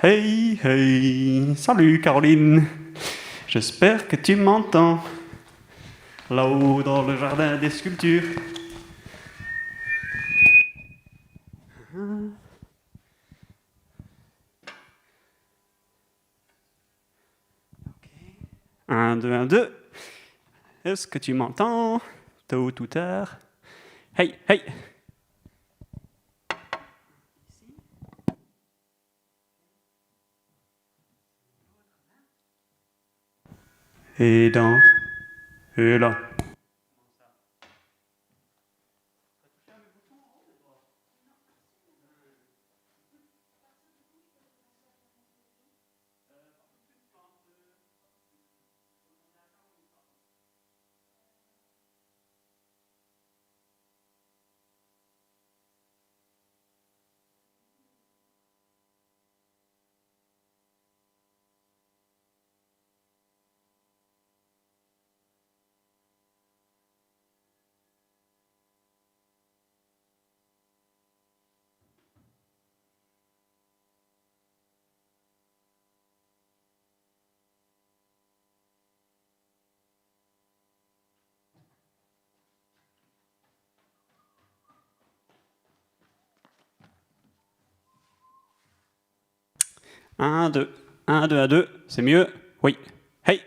Hey, hey, salut Caroline. J'espère que tu m'entends. Là-haut dans le jardin des sculptures. Un, deux, un, deux. Est-ce que tu m'entends? Tôt ou tard. Hey, hey. Et danse. Et là. Un, deux. Un, deux, un, deux. C'est mieux? Oui. Hey.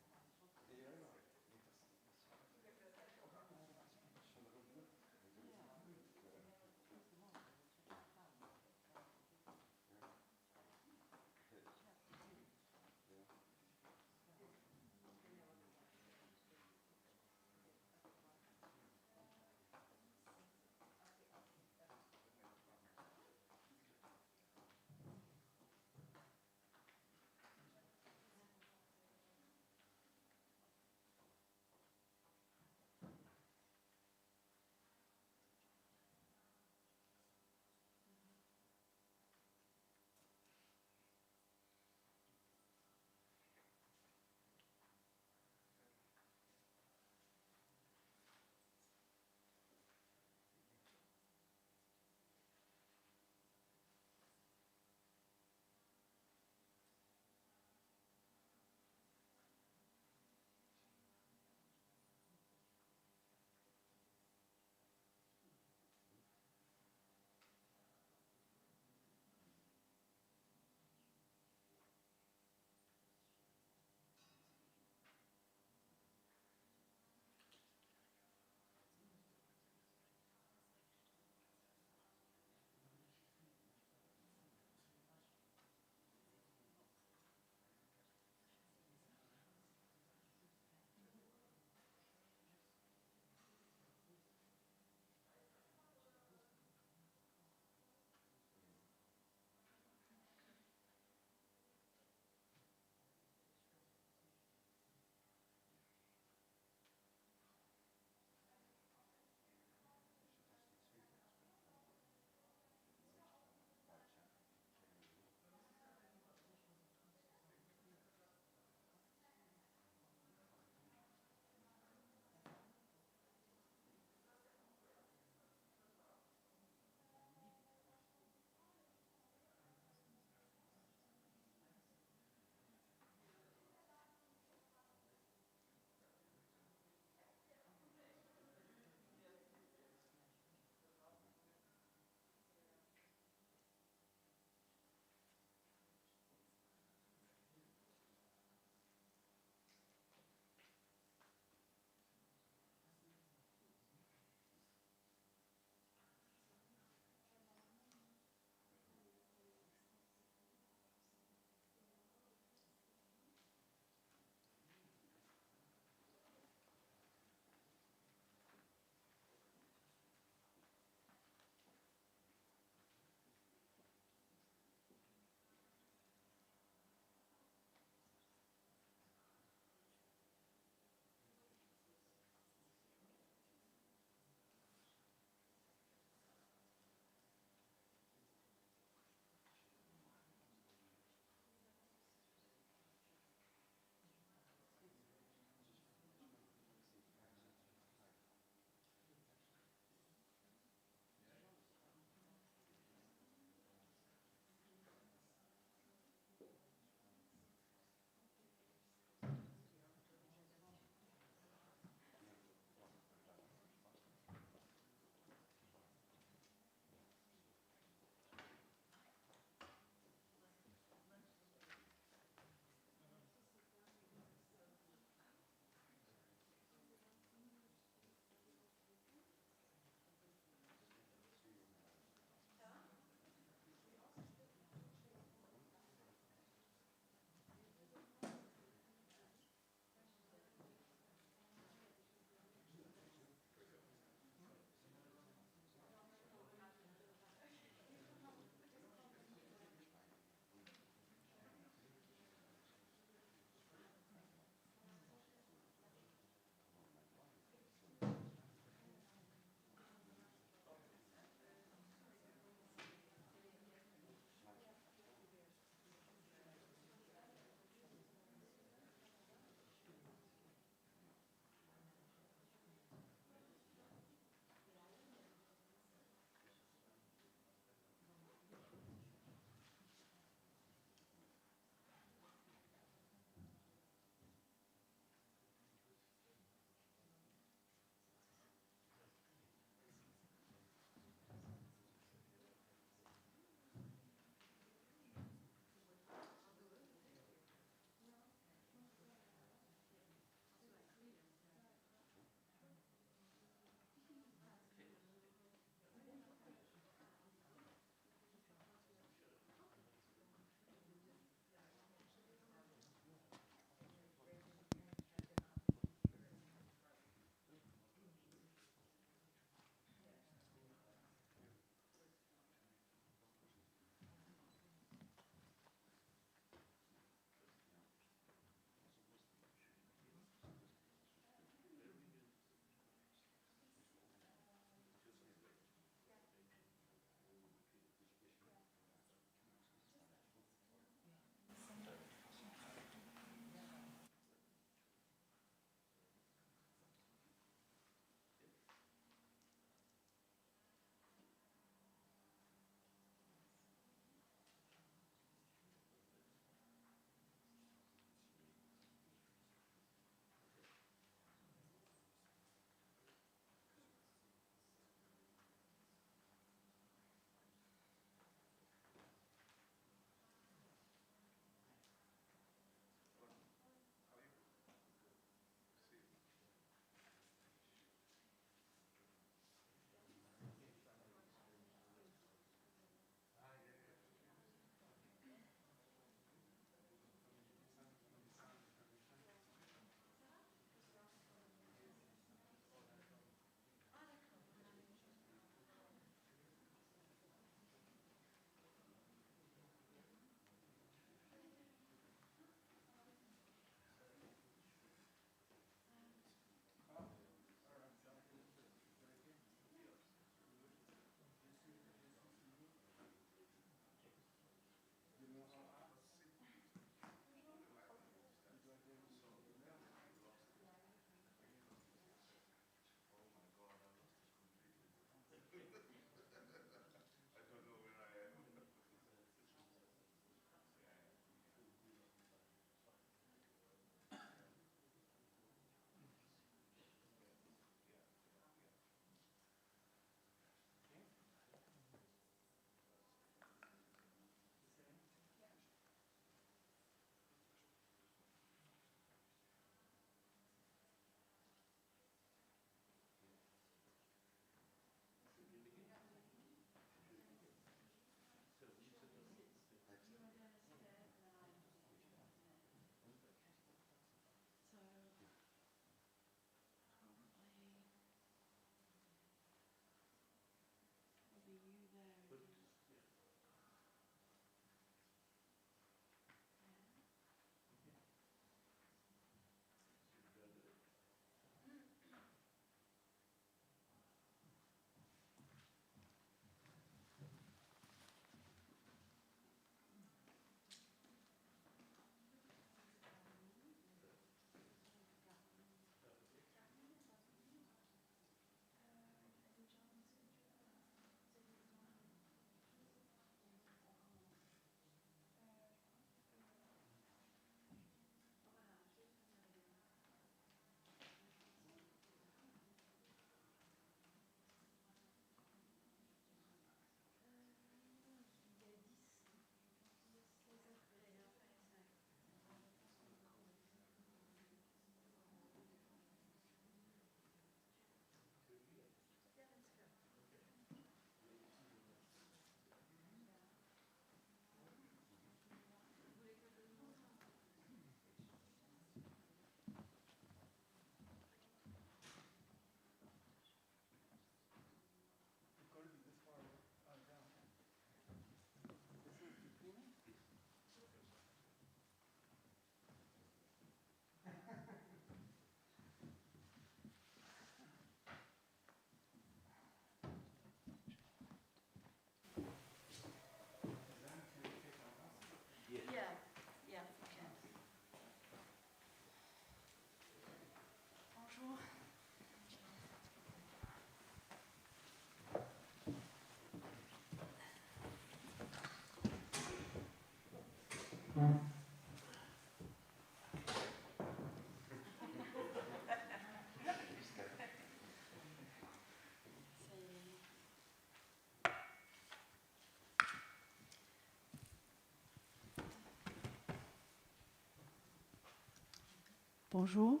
Bonjour.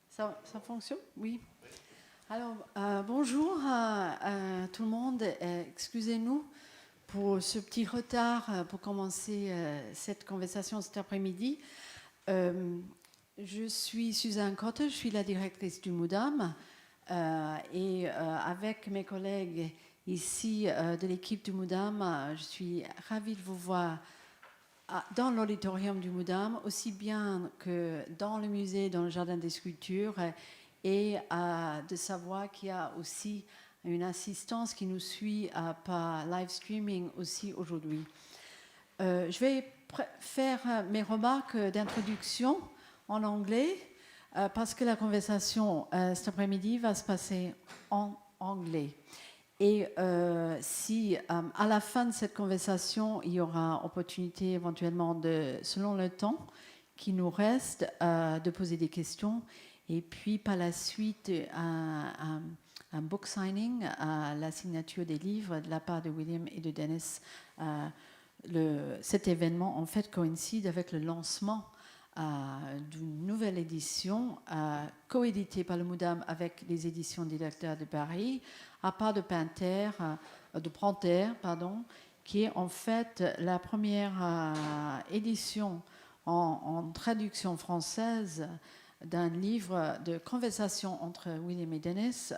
Ça fonctionne? Oui. Alors, bonjour à tout le monde. Excusez-nous pour ce petit retard pour commencer cette conversation cet après-midi. Je suis Suzanne Cotte, je suis la directrice du MUDAM et avec mes collègues ici de l'équipe du MUDAM, je suis ravie de vous voir dans l'auditorium du MUDAM, aussi bien que dans le musée, dans le jardin des sculptures, et de savoir qu'il y a aussi une assistance qui nous suit par live streaming aussi aujourd'hui. Je vais faire mes remarques d'introduction en anglais parce que la conversation cet après-midi va se passer en anglais. Et si à la fin de cette conversation, il y aura opportunité éventuellement, selon le temps qui nous reste, de poser des questions. Et puis par la suite, un book signing, la signature des livres de la part de William et de Denis. Cet événement, en fait, coïncide avec le lancement d'une nouvelle édition coéditée par le MUDAM avec les éditions des lecteurs de Paris, à part de Panthère, qui est en fait la première édition en traduction française d'un livre de conversation entre William et Denis,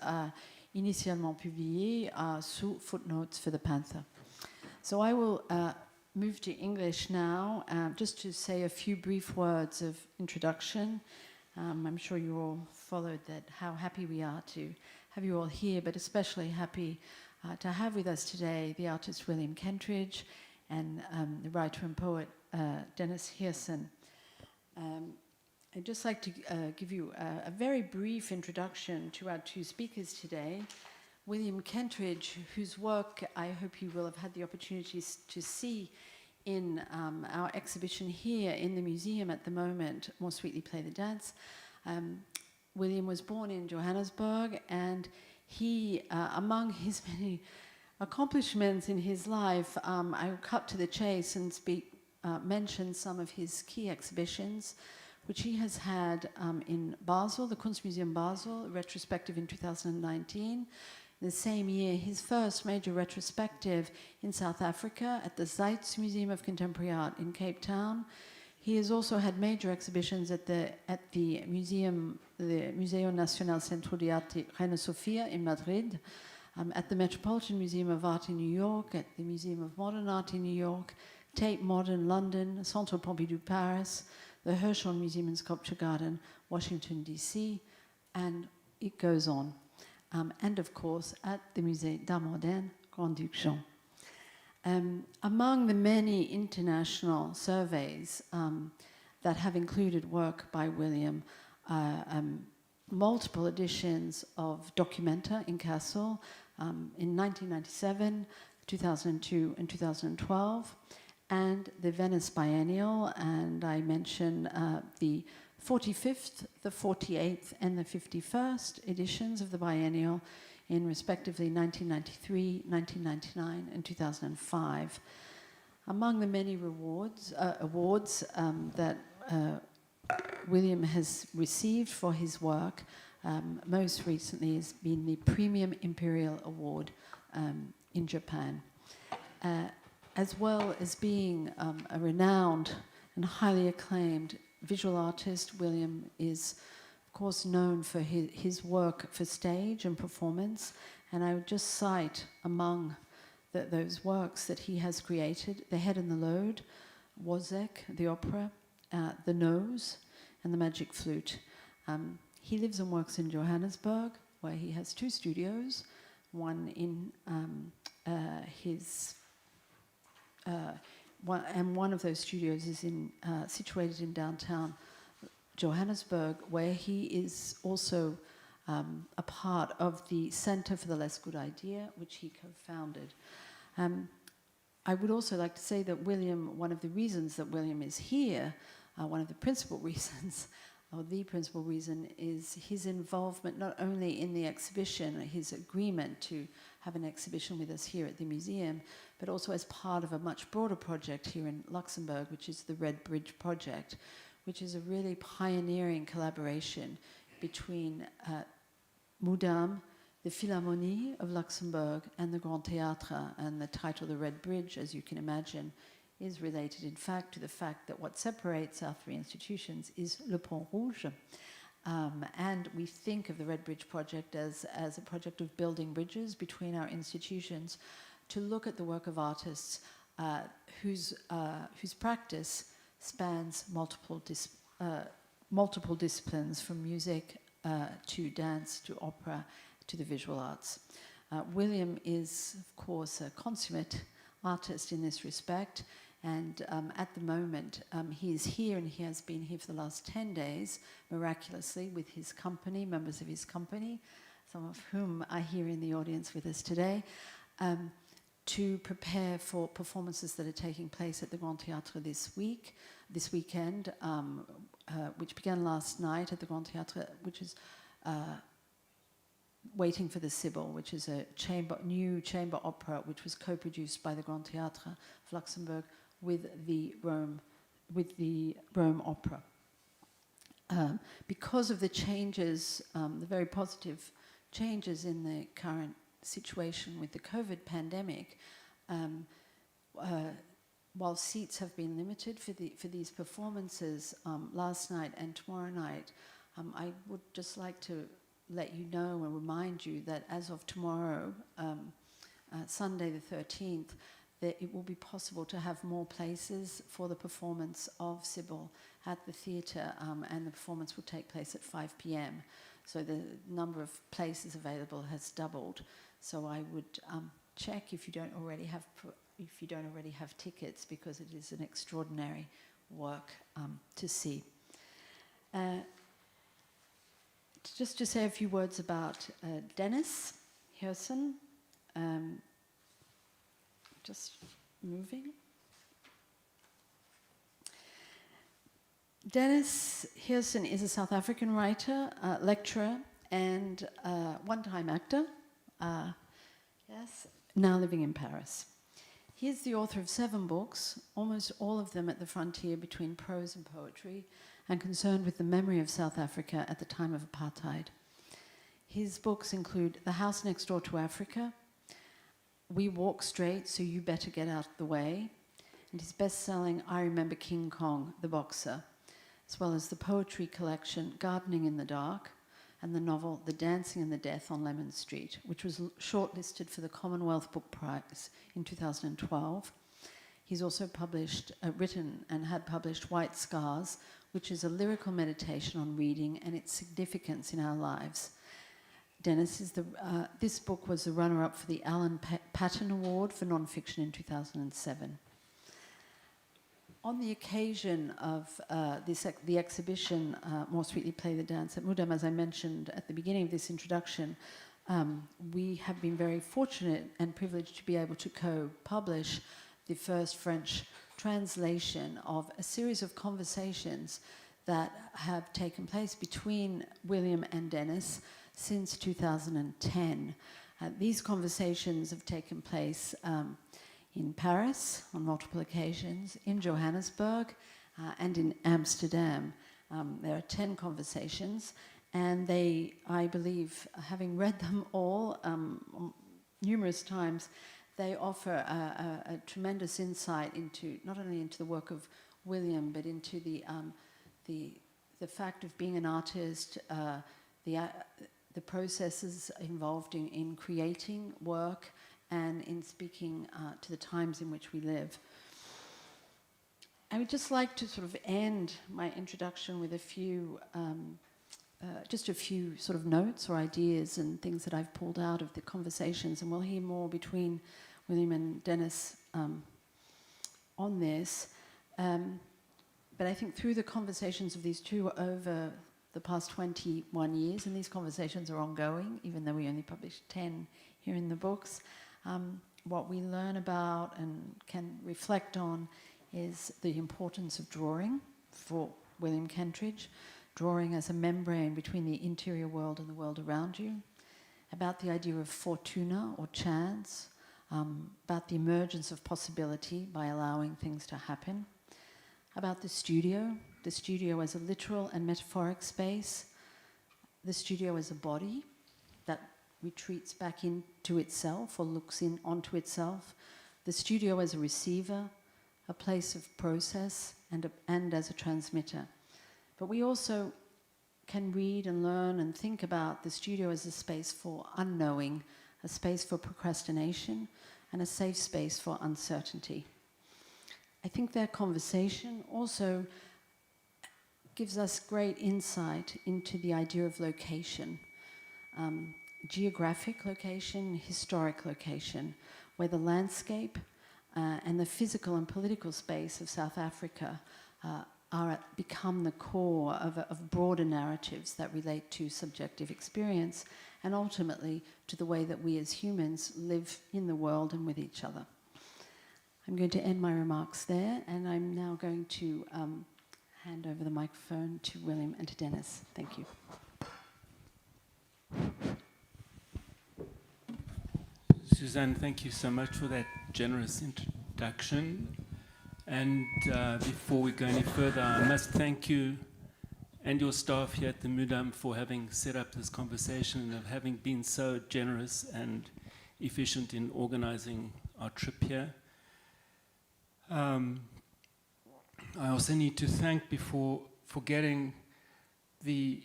initialement publié sous Footnotes for the Panther. So I will move to English now, just to say a few brief words of introduction. I'm sure you all followed that, how happy we are to have you all here, but especially happy to have with us today the artist William Kentridge and the writer and poet Denis Hirson. I'd just like to give you a very brief introduction to our two speakers today. William Kentridge, whose work I hope you will have had the opportunity to see in our exhibition here in the museum at the moment, More Sweetly Play the Dance. William was born in Johannesburg, and he, among his many accomplishments in his life, I will cut to the chase and mention some of his key exhibitions, which he has had in Basel, the Kunstmuseum Basel, retrospective in 2019. The same year, his first major retrospective in South Africa at the Zeitz Museum of Contemporary Art in Cape Town. He has also had major exhibitions at the museum, the Museo Nacional Centro de Arte Reina Sofia in Madrid, at the Metropolitan Museum of Art in New York, at the Museum of Modern Art in New York, Tate Modern London, Centre Pompidou Paris, the Hirson Museum and Sculpture Garden, Washington, D.C., and it goes on. And of course, at the Musée d'Art Moderne, Grand-Duc Jean. Among the many international surveys that have included work by William, multiple editions of Documenta in Kassel in 1997, 2002, and 2012, and the Venice Biennial, and I mention the 45th, the 48th, and the 51st editions of the biennial in respectively 1993, 1999, and 2005. Among the many awards that William has received for his work, most recently has been the Premium Imperial Award in Japan. As well as being a renowned and highly acclaimed visual artist, William is, of course, known for his work for stage and performance, and I would just cite among those works that he has created The Head and the Load, Wozzeck, the opera, The Nose, and The Magic Flute. He lives and works in Johannesburg, where he has two studios, one in and one of those studios is situated in downtown Johannesburg, where he is also a part of the Center for the Less Good Idea, which he co-founded. I would also like to say that William, one of the reasons that William is here, one of the principal reasons, or the principal reason, is his involvement not only in the exhibition, his agreement to have an exhibition with us here at the museum, but also as part of a much broader project here in Luxembourg, which is the Red Bridge Project, which is a really pioneering collaboration between Mudam, the Philharmonie of Luxembourg, and the Grand Théâtre. And the title, The Red Bridge, as you can imagine, is related, in fact, to the fact that what separates our three institutions is Le Pont Rouge. And we think of the Red Bridge project as a project of building bridges between our institutions to look at the work of artists whose practice spans multiple disciplines, from music to dance to opera to the visual arts. William is, of course, a consummate artist in this respect, and at the moment he is here, and he has been here for the last 10 days, miraculously, with his company, members of his company, some of whom are here in the audience with us today, to prepare for performances that are taking place at the Grand Théâtre this weekend, which began last night at the Grand Théâtre, which is Waiting for the Sibyl, which is a new chamber opera which was co-produced by the Grand Théâtre of Luxembourg with the Rome Opera. Because of the changes, the very positive changes in the current situation with the COVID pandemic, while seats have been limited for these performances last night and tomorrow night, I would just like to let you know and remind you that as of tomorrow, Sunday the 13th, that it will be possible to have more places for the performance of Sibyl at the theatre, and the performance will take place at 5 p.m. So the number of places available has doubled. So I would check if you don't already have tickets, because it is an extraordinary work to see. Just to say a few words about Denis Hirson. Just moving. Denis Hirson is a South African writer, lecturer, and one-time actor. Yes, now living in Paris. He is the author of 7 books, almost all of them at the frontier between prose and poetry, and concerned with the memory of South Africa at the time of apartheid. His books include The House Next Door to Africa, We Walk Straight, So You Better Get Out of the Way, and his best-selling I Remember King Kong, the Boxer, as well as the poetry collection Gardening in the Dark, and the novel The Dancing and the Death on Lemon Street, which was shortlisted for the Commonwealth Book Prize in 2012. He's also written and had published White Scars, which is a lyrical meditation on reading and its significance in our lives. Denis is this book was the runner-up for the Alan Paton Award for Nonfiction in 2007. On the occasion of the exhibition, More Sweetly Play the Dance at Mudam, as I mentioned at the beginning of this introduction, we have been very fortunate and privileged to be able to co-publish the first French translation of a series of conversations that have taken place between William and Denis since 2010. These conversations have taken place in Paris on multiple occasions, in Johannesburg, and in Amsterdam. There are 10 conversations, and they, I believe, having read them all numerous times, they offer a tremendous insight into not only into the work of William, but into the fact of being an artist, the processes involved in creating work, and in speaking to the times in which we live. I would just like to sort of end my introduction with just a few sort of notes or ideas and things that I've pulled out of the conversations, and we'll hear more between William and Denis on this. But I think through the conversations of these two over the past 21 years, and these conversations are ongoing, even though we only published 10 here in the books, what we learn about and can reflect on is the importance of drawing for William Kentridge, drawing as a membrane between the interior world and the world around you, about the idea of fortuna or chance, about the emergence of possibility by allowing things to happen, about the studio the studio as a literal and metaphoric space, the studio as a body that retreats back into itself or looks in onto itself, the studio as a receiver, a place of process, and as a transmitter. But we also can read and learn and think about the studio as a space for unknowing, a space for procrastination, and a safe space for uncertainty. I think their conversation also gives us great insight into the idea of location, geographic location, historic location, where the landscape and the physical and political space of South Africa become the core of broader narratives that relate to subjective experience and ultimately to the way that we as humans live in the world and with each other. I'm going to end my remarks there, and I'm now going to hand over the microphone to William and to Denis. Thank you. Suzanne, thank you so much for that generous introduction. And before we go any further, I must thank you and your staff here at the Mudam for having set up this conversation and of having been so generous and efficient in organizing our trip here. I also need to thank, before forgetting, the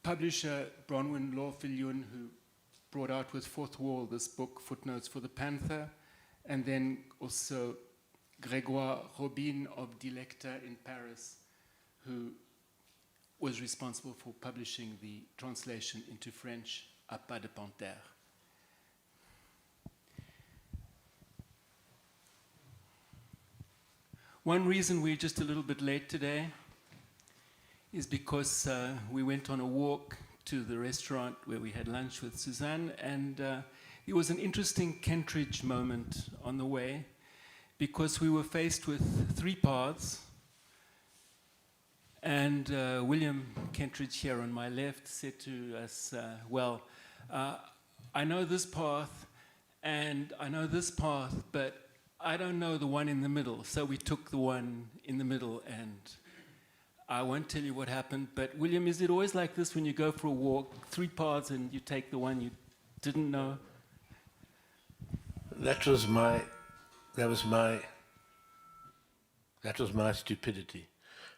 publisher Bronwyn Law-Viljoen, who brought out with Fourth Wall this book, Footnotes for the Panther, and then also Grégoire Robin of Dilecta in Paris, who was responsible for publishing the translation into French, À pas de panthère. One reason we're just a little bit late today is because we went on a walk to the restaurant where we had lunch with Suzanne, and it was an interesting Kentridge moment on the way, because we were faced with three paths, and William Kentridge here on my left said to us, I know this path and I know this path, but I don't know the one in the middle. So we took the one in the middle, and I won't tell you what happened, but William, is it always like this when you go for a walk, three paths and you take the one you didn't know? That was my stupidity.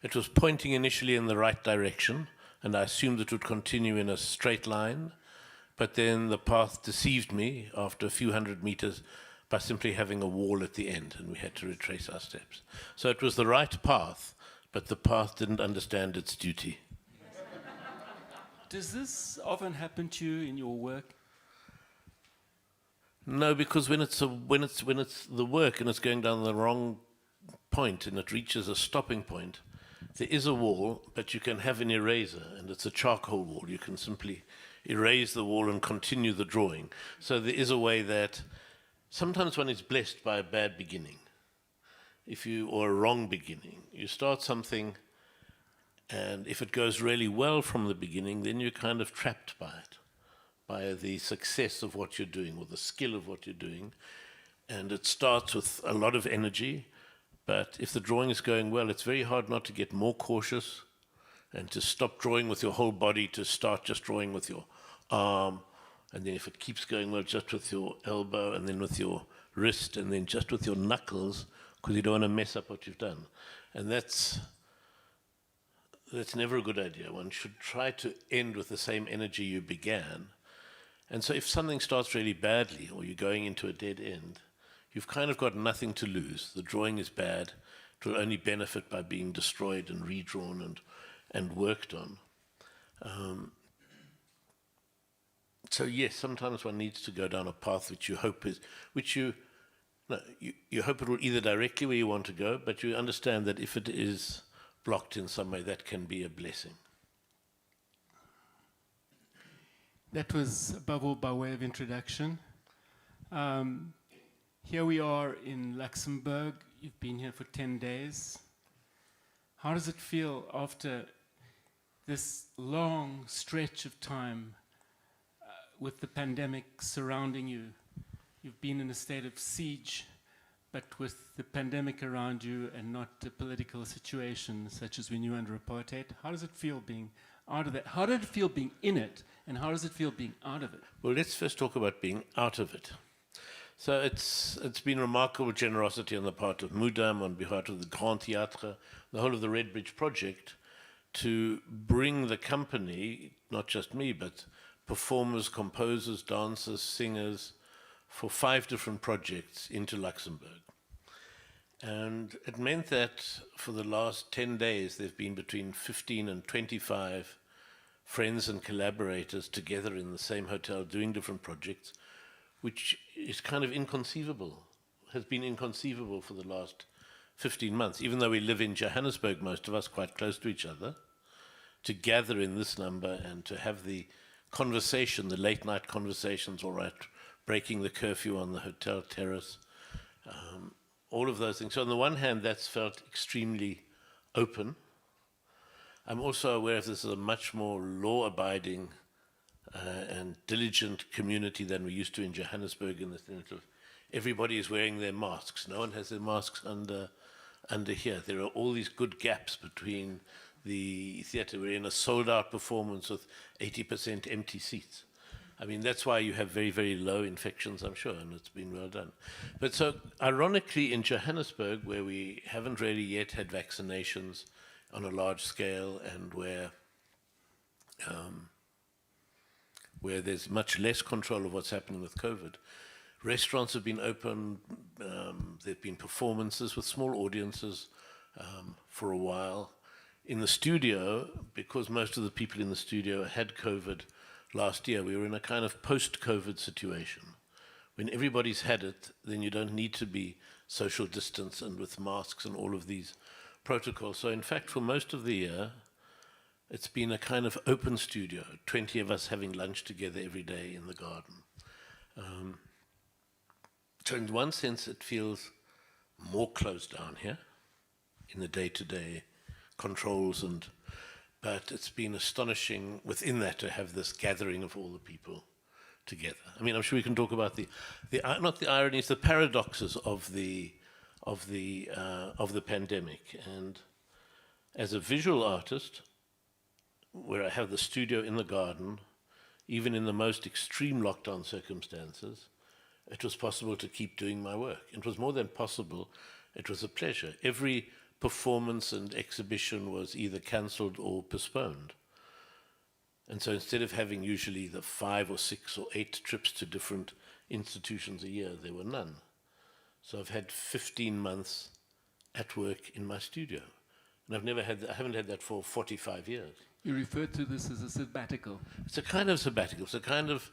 It was pointing initially in the right direction, and I assumed it would continue in a straight line, but then the path deceived me after a few hundred meters by simply having a wall at the end, and we had to retrace our steps. So it was the right path, but the path didn't understand its duty. Does this often happen to you in your work? No, because when it's the work and it's going down the wrong point and it reaches a stopping point, there is a wall, but you can have an eraser, and it's a charcoal wall. You can simply erase the wall and continue the drawing. So there is a way that sometimes one is blessed by a bad beginning, or a wrong beginning. You start something, and if it goes really well from the beginning, then you're kind of trapped by it, by the success of what you're doing or the skill of what you're doing. And it starts with a lot of energy, but if the drawing is going well, it's very hard not to get more cautious and to stop drawing with your whole body, to start just drawing with your arm. And then if it keeps going well, just with your elbow, and then with your wrist, and then just with your knuckles, because you don't want to mess up what you've done. And that's never a good idea. One should try to end with the same energy you began. And so if something starts really badly, or you're going into a dead end, you've kind of got nothing to lose. The drawing is bad. It will only benefit by being destroyed and redrawn and worked on. So yes, sometimes one needs to go down a path which you hope you hope it will either directly where you want to go, but you understand that if it is blocked in some way, that can be a blessing. That was above all by way of introduction. Here we are in Luxembourg. You've been here for 10 days. How does it feel after this long stretch of time with the pandemic surrounding you? You've been in a state of siege but with the pandemic around you and not a political situation such as we knew under apartheid, how does it feel being out of that? How did it feel being in it, and how does it feel being out of it? Well, let's first talk about being out of it. So it's been remarkable generosity on the part of Mudam, on behalf of the Grand Théâtre, the whole of the Redbridge project, to bring the company, not just me, but performers, composers, dancers, singers, for 5 different projects into Luxembourg. And it meant that for the last 10 days, there have been between 15 and 25 friends and collaborators together in the same hotel doing different projects, which is kind of inconceivable, has been inconceivable for the last 15 months, even though we live in Johannesburg, most of us quite close to each other, to gather in this number and to have the conversation, the late night conversations, all right, breaking the curfew on the hotel terrace, all of those things. So on the one hand, that's felt extremely open. I'm also aware of this as a much more law-abiding and diligent community than we used to in Johannesburg, in the sense of everybody is wearing their masks. No one has their masks under here. There are all these good gaps between the theatre. We're in a sold-out performance with 80% empty seats. I mean, that's why you have very, very low infections, I'm sure, and it's been well done. But so, ironically, in Johannesburg, where we haven't really yet had vaccinations on a large scale, and where there's much less control of what's happening with COVID, restaurants have been open, there have been performances with small audiences for a while. In the studio, because most of the people in the studio had COVID last year, we were in a kind of post-COVID situation. When everybody's had it, then you don't need to be social distance and with masks and all of these protocols. So in fact, for most of the year, it's been a kind of open studio, 20 of us having lunch together every day in the garden. So in one sense, it feels more closed down here in the day-to-day controls, but it's been astonishing within that to have this gathering of all the people together. I mean, I'm sure we can talk about the not the ironies, the paradoxes of the pandemic. And as a visual artist, where I have the studio in the garden, even in the most extreme lockdown circumstances, it was possible to keep doing my work. It was more than possible, it was a pleasure. Every performance and exhibition was either cancelled or postponed. And so instead of having usually the 5 or 6 or 8 trips to different institutions a year, there were none. So I've had 15 months at work in my studio. And I haven't had that for 45 years. You refer to this as a sabbatical. It's a kind of sabbatical. It's a kind of,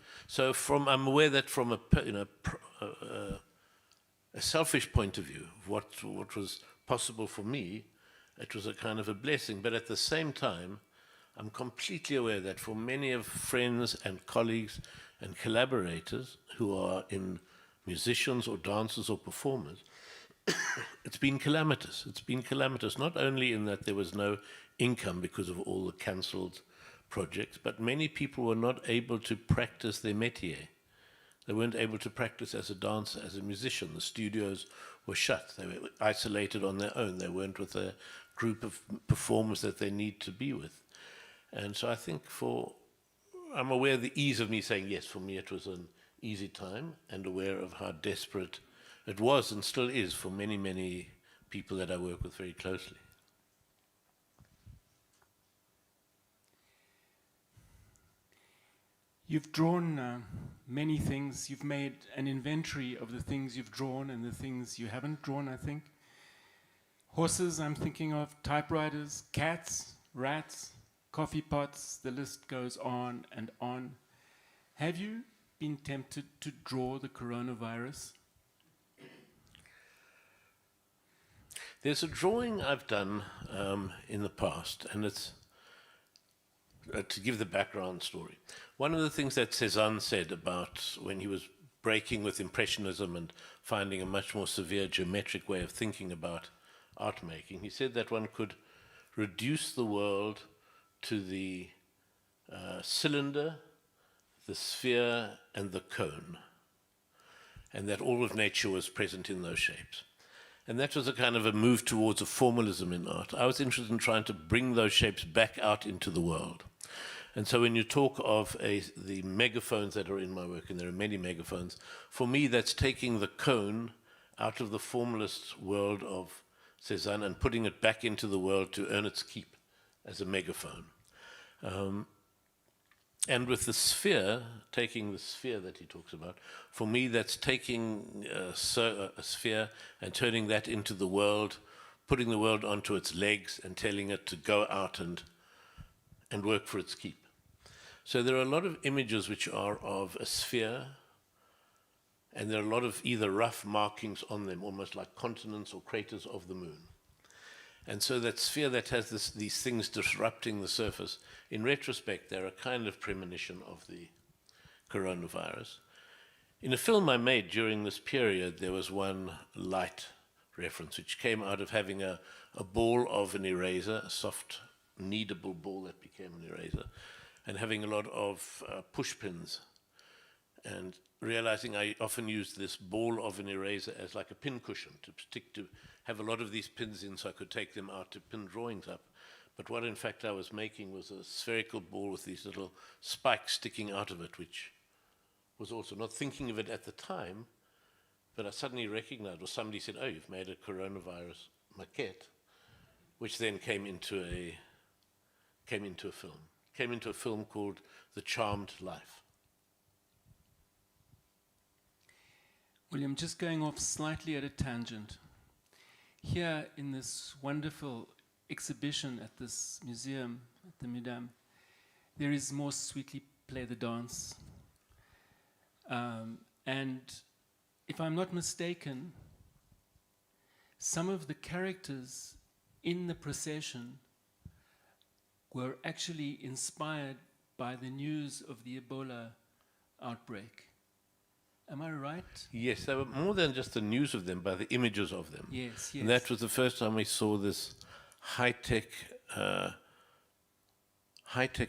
I'm aware that from a selfish point of view, what was possible for me, it was a kind of a blessing. But at the same time, I'm completely aware that for many of friends and colleagues and collaborators who are in musicians or dancers or performers, it's been calamitous. It's been calamitous, not only in that there was no income because of all the cancelled projects, but many people were not able to practice their métier. They weren't able to practice as a dancer, as a musician. The studios were shut. They were isolated on their own. They weren't with a group of performers that they need to be with. And so I think I'm aware of the ease of me saying, yes, for me it was an easy time, and aware of how desperate it was and still is for many, many people that I work with very closely. You've drawn many things. You've made an inventory of the things you've drawn and the things you haven't drawn, I think. Horses, I'm thinking of, typewriters, cats, rats, coffee pots, the list goes on and on. Have you been tempted to draw the coronavirus? There's a drawing I've done in the past, and it's to give the background story. One of the things that Cézanne said about when he was breaking with Impressionism and finding a much more severe geometric way of thinking about art making, he said that one could reduce the world to the cylinder, the sphere, and the cone. and that all of nature was present in those shapes. And that was a kind of a move towards a formalism in art. I was interested in trying to bring those shapes back out into the world. And so when you talk of the megaphones that are in my work, and there are many megaphones, for me that's taking the cone out of the formalist world of Cézanne and putting it back into the world to earn its keep as a megaphone. And with the sphere, taking the sphere that he talks about, for me that's taking a sphere and turning that into the world, putting the world onto its legs and telling it to go out and work for its keep. So there are a lot of images which are of a sphere, and there are a lot of either rough markings on them, almost like continents or craters of the moon. And so that sphere that has these things disrupting the surface, in retrospect, they're a kind of premonition of the coronavirus. In a film I made during this period, there was one light reference, which came out of having a ball of an eraser, a soft, kneadable ball that became an eraser, and having a lot of push pins, and realizing I often used this ball of an eraser as like a pin cushion to have a lot of these pins in so I could take them out to pin drawings up. But what in fact I was making was a spherical ball with these little spikes sticking out of it, which was also not thinking of it at the time, but I suddenly recognized, or somebody said, oh, you've made a coronavirus maquette, which then came into a film. Came into a film called The Charmed Life. William, just going off slightly at a tangent. Here in this wonderful exhibition at this museum, at the Museum, there is More Sweetly Play the Dance. And if I'm not mistaken, some of the characters in the procession were actually inspired by the news of the Ebola outbreak. Am I right? Yes, they were more than just the news of them, but the images of them. Yes, yes. And that was the first time we saw this high-tech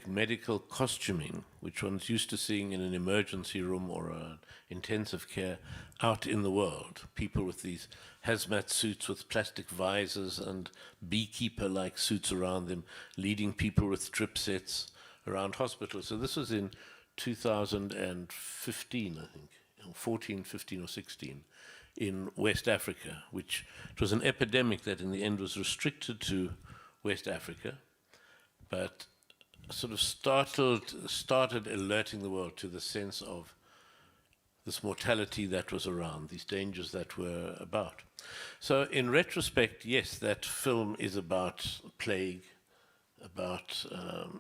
medical costuming, which one's used to seeing in an emergency room or an intensive care out in the world. People with these hazmat suits with plastic visors and beekeeper-like suits around them, leading people with drip sets around hospitals. So this was in 2015, I think. 14, 15 or 16 in West Africa, which it was an epidemic that in the end was restricted to West Africa, but sort of started alerting the world to the sense of this mortality that was around, these dangers that were about. So in retrospect, yes, that film is about plague, about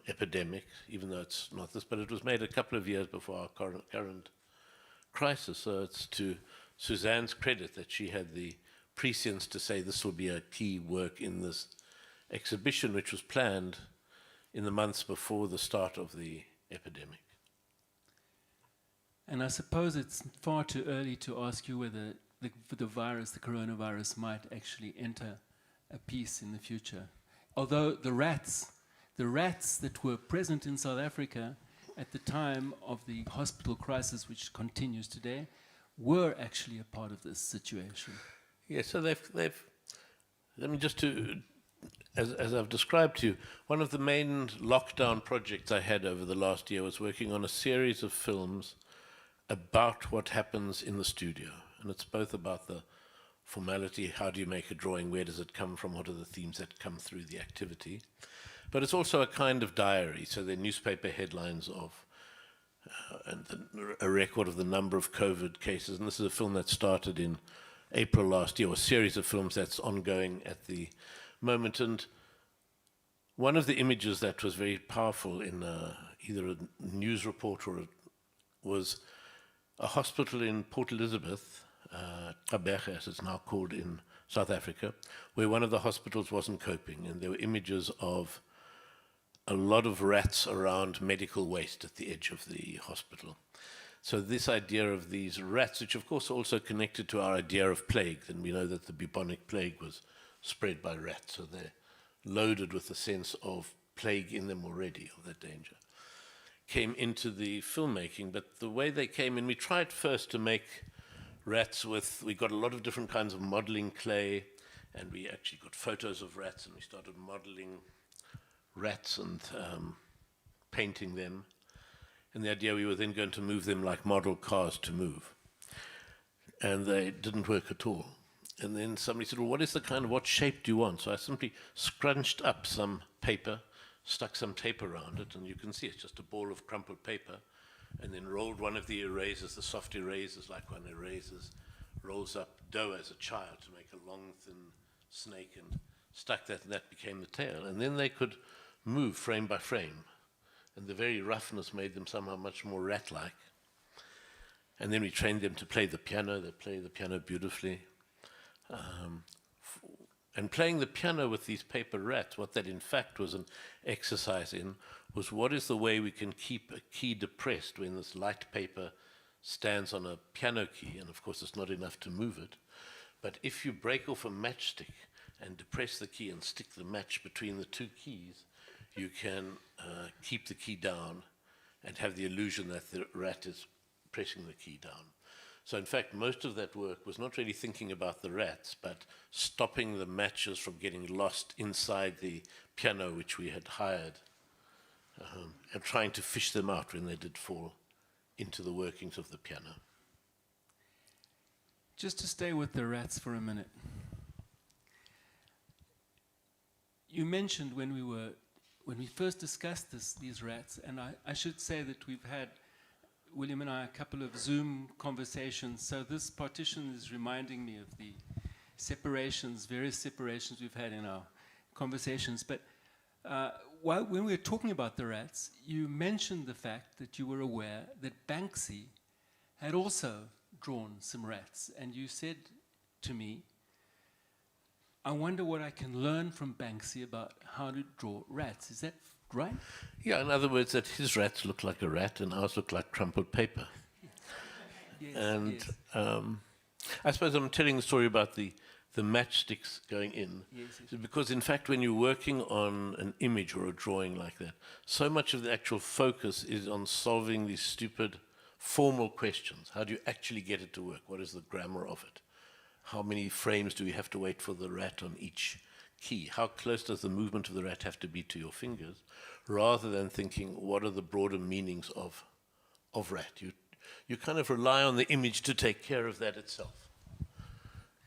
epidemic, even though it's not this, but it was made a couple of years before our current crisis, so it's to Suzanne's credit that she had the prescience to say this will be a key work in this exhibition, which was planned in the months before the start of the epidemic. And I suppose it's far too early to ask you whether the coronavirus, might actually enter a piece in the future. Although the rats that were present in South Africa at the time of the hospital crisis, which continues today, were actually a part of this situation. Yeah, so they've let me just as I've described to you, one of the main lockdown projects I had over the last year was working on a series of films about what happens in the studio. And it's both about the formality, how do you make a drawing, where does it come from, what are the themes that come through the activity. But it's also a kind of diary, so they're newspaper headlines of a record of the number of COVID cases. And this is a film that started in April last year, or a series of films that's ongoing at the moment. And one of the images that was very powerful in either a news report or was a hospital in Port Elizabeth, Gqeberha as it's now called in South Africa, where one of the hospitals wasn't coping, and there were images of a lot of rats around medical waste at the edge of the hospital. So this idea of these rats, which of course also connected to our idea of plague, and we know that the bubonic plague was spread by rats, so they're loaded with a sense of plague in them already, of that danger, came into the filmmaking. But the way they came in, we tried first to make rats we got a lot of different kinds of modeling clay, and we actually got photos of rats, and we started modeling rats and painting them. And the idea we were then going to move them like model cars to move. And they didn't work at all. And then somebody said, well, what shape do you want? So I simply scrunched up some paper, stuck some tape around it, and you can see it's just a ball of crumpled paper, and then rolled one of the erasers, the soft erasers, like one erases, rolls up dough as a child to make a long, thin snake, and stuck that, and that became the tail. And then they could move frame by frame, and the very roughness made them somehow much more rat-like. And then we trained them to play the piano. They play the piano beautifully. And playing the piano with these paper rats, what that in fact was an exercise in, was what is the way we can keep a key depressed when this light paper stands on a piano key, and of course it's not enough to move it. But if you break off a matchstick and depress the key and stick the match between the two keys, you can keep the key down and have the illusion that the rat is pressing the key down. So in fact, most of that work was not really thinking about the rats, but stopping the matches from getting lost inside the piano which we had hired, and trying to fish them out when they did fall into the workings of the piano. Just to stay with the rats for a minute. You mentioned when we first discussed these rats, and I should say that we've had, William and I, a couple of Zoom conversations, so this partition is reminding me of the various separations we've had in our conversations. But when we were talking about the rats, you mentioned the fact that you were aware that Banksy had also drawn some rats, and you said to me, I wonder what I can learn from Banksy about how to draw rats. Is that right? Yeah, in other words, that his rats look like a rat and ours look like crumpled paper. Yes, And yes. I suppose I'm telling the story about the matchsticks going in. Yes. Because in fact, when you're working on an image or a drawing like that, so much of the actual focus is on solving these stupid formal questions. How do you actually get it to work? What is the grammar of it? How many frames do we have to wait for the rat on each key? How close does the movement of the rat have to be to your fingers? Rather than thinking, what are the broader meanings of rat? You kind of rely on the image to take care of that itself.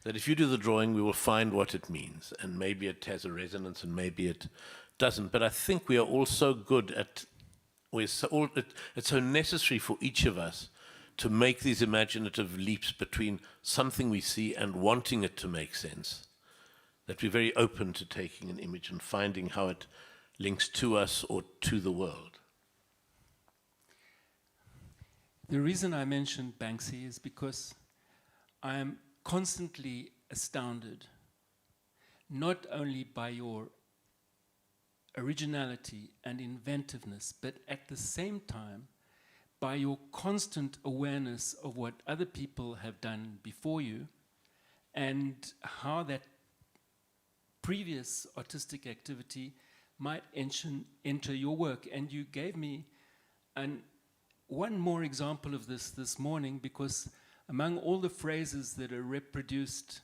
That if you do the drawing, we will find what it means, and maybe it has a resonance and maybe it doesn't. But I think we are all so good at, it's so necessary for each of us to make these imaginative leaps between something we see and wanting it to make sense, that we're very open to taking an image and finding how it links to us or to the world. The reason I mentioned Banksy is because I am constantly astounded, not only by your originality and inventiveness, but at the same time, by your constant awareness of what other people have done before you and how that previous artistic activity might enter your work. And you gave me one more example of this morning, because among all the phrases that are reproduced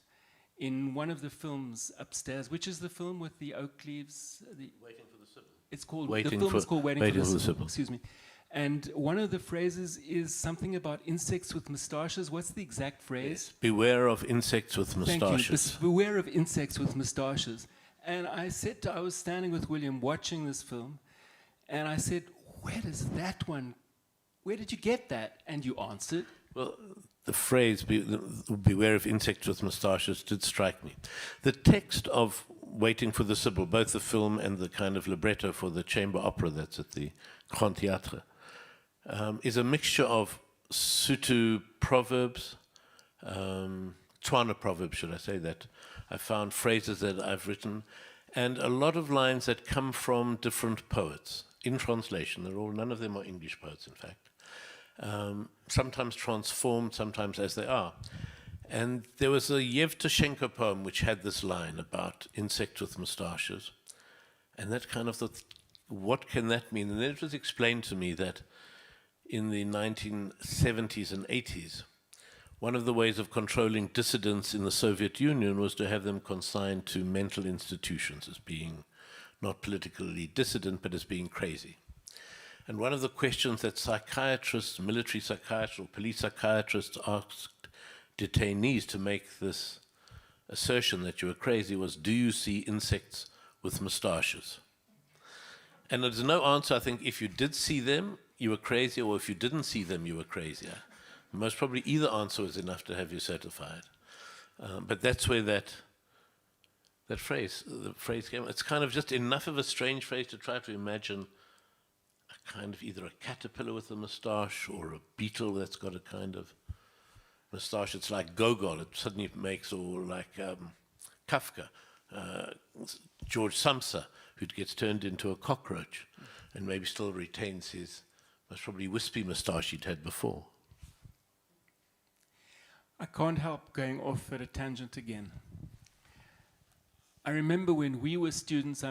in one of the films upstairs, which is the film with the oak leaves? Waiting for the Sybil. It's called, Waiting the film for, is called Waiting for the Sybil. Sybil. Excuse me. And one of the phrases is something about insects with moustaches. What's the exact phrase? Yes. Beware of insects with moustaches. Thank you. Beware of insects with moustaches. And I was standing with William watching this film, and I said, where did you get that? And you answered. Well, the phrase, beware of insects with moustaches, did strike me. The text of Waiting for the Sybil, both the film and the kind of libretto for the chamber opera that's at the Grand Theatre, is a mixture of Sotho proverbs, Tswana proverbs, should I say that. I found phrases that I've written, and a lot of lines that come from different poets in translation. None of them are English poets, in fact. Sometimes transformed, sometimes as they are. And there was a Yevtushenko poem which had this line about insects with moustaches, and that kind of thought, what can that mean? And then it was explained to me that in the 1970s and 80s, one of the ways of controlling dissidents in the Soviet Union was to have them consigned to mental institutions as being not politically dissident, but as being crazy. And one of the questions that psychiatrists, military psychiatrists or police psychiatrists asked detainees to make this assertion that you were crazy was, do you see insects with moustaches? And there's no answer. I think if you did see them, you were crazy, or if you didn't see them, you were crazier. Most probably either answer was enough to have you certified. But that's where the phrase came. It's kind of just enough of a strange phrase to try to imagine a kind of either a caterpillar with a moustache or a beetle that's got a kind of moustache. It's like Gogol. It suddenly makes, or like Kafka, George Samsa, who gets turned into a cockroach and maybe still retains his most probably wispy moustache he'd had before. I can't help going off at a tangent again. I remember when we were students,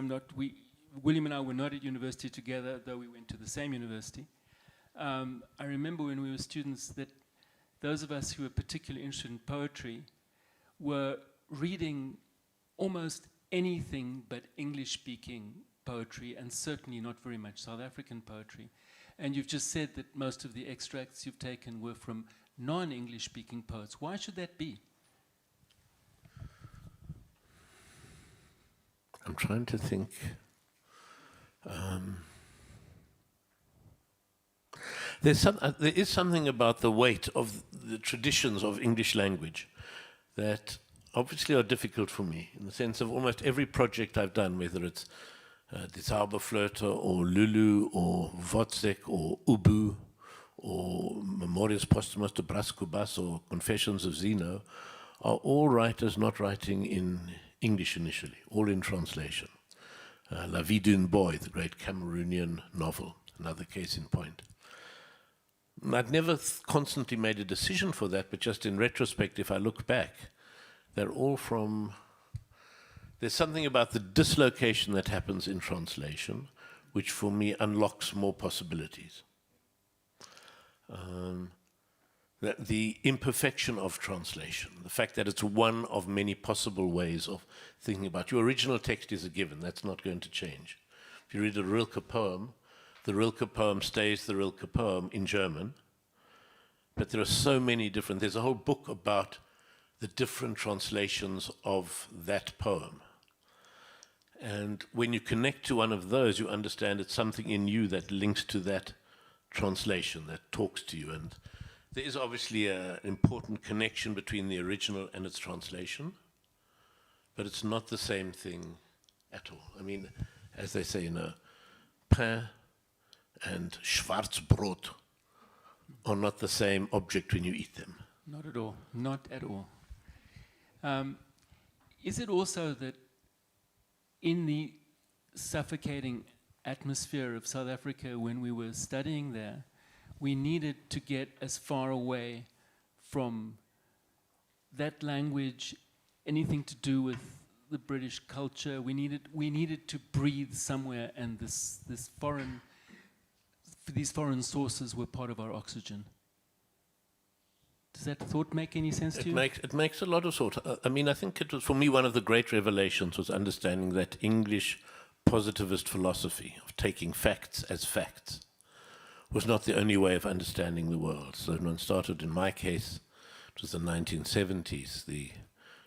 William and I were not at university together, though we went to the same university. I remember when we were students that those of us who were particularly interested in poetry were reading almost anything but English-speaking poetry, and certainly not very much South African poetry. And you've just said that most of the extracts you've taken were from non-English speaking poets. Why should that be? I'm trying to think. There is something about the weight of the traditions of English language that obviously are difficult for me, in the sense of almost every project I've done, whether it's Die Zauberflöte or Lulu or Wozzeck or Ubu or Memorias Posthumas de Bras Cubas or Confessions of Zeno, are all writers not writing in English initially, all in translation. La Vie d'une Boy, the great Cameroonian novel, another case in point. I'd never constantly made a decision for that, but just in retrospect, if I look back, they're all from... There's something about the dislocation that happens in translation, which for me unlocks more possibilities. The imperfection of translation, the fact that it's one of many possible ways of thinking about. Your original text is a given, that's not going to change. If you read a Rilke poem, the Rilke poem stays the Rilke poem in German, but there are so many different, there's a whole book about the different translations of that poem. And when you connect to one of those, you understand it's something in you that links to that translation, that talks to you. And there is obviously an important connection between the original and its translation, but it's not the same thing at all. I mean, as they say, pain and Schwarzbrot are not the same object when you eat them. Not at all, not at all. Is it also that in the suffocating atmosphere of South Africa when we were studying there, we needed to get as far away from that language, anything to do with the British culture? We needed to breathe somewhere, and these foreign sources were part of our oxygen. Does that thought make any sense to you? It makes a lot of sense. I mean, I think it was, for me, one of the great revelations was understanding that English positivist philosophy of taking facts as facts was not the only way of understanding the world. So when it started, in my case, it was the 1970s. The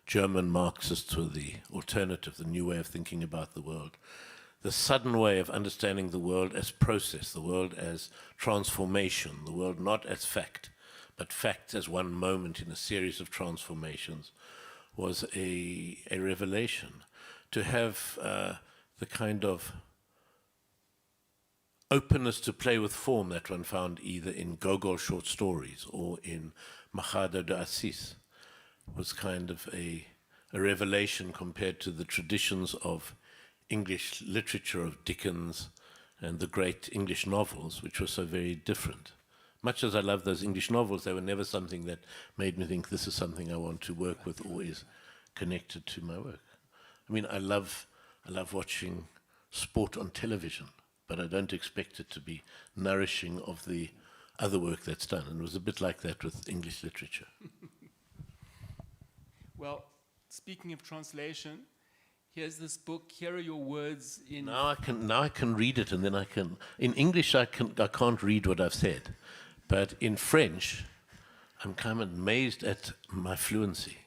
German Marxists were the alternative, the new way of thinking about the world. The sudden way of understanding the world as process, the world as transformation, the world not as fact, but fact as one moment in a series of transformations, was a revelation. To have the kind of openness to play with form that one found either in Gogol short stories or in Machado de Assis was kind of a revelation compared to the traditions of English literature of Dickens and the great English novels, which were so very different. Much as I love those English novels, they were never something that made me think this is something I want to work with or is connected to my work. I mean, I love watching sport on television, but I don't expect it to be nourishing of the other work that's done. And it was a bit like that with English literature. Well, speaking of translation, here's this book. Here are your words in. Now I can read it, and then I can. In English, I can't read what I've said, but in French, I'm kind of amazed at my fluency.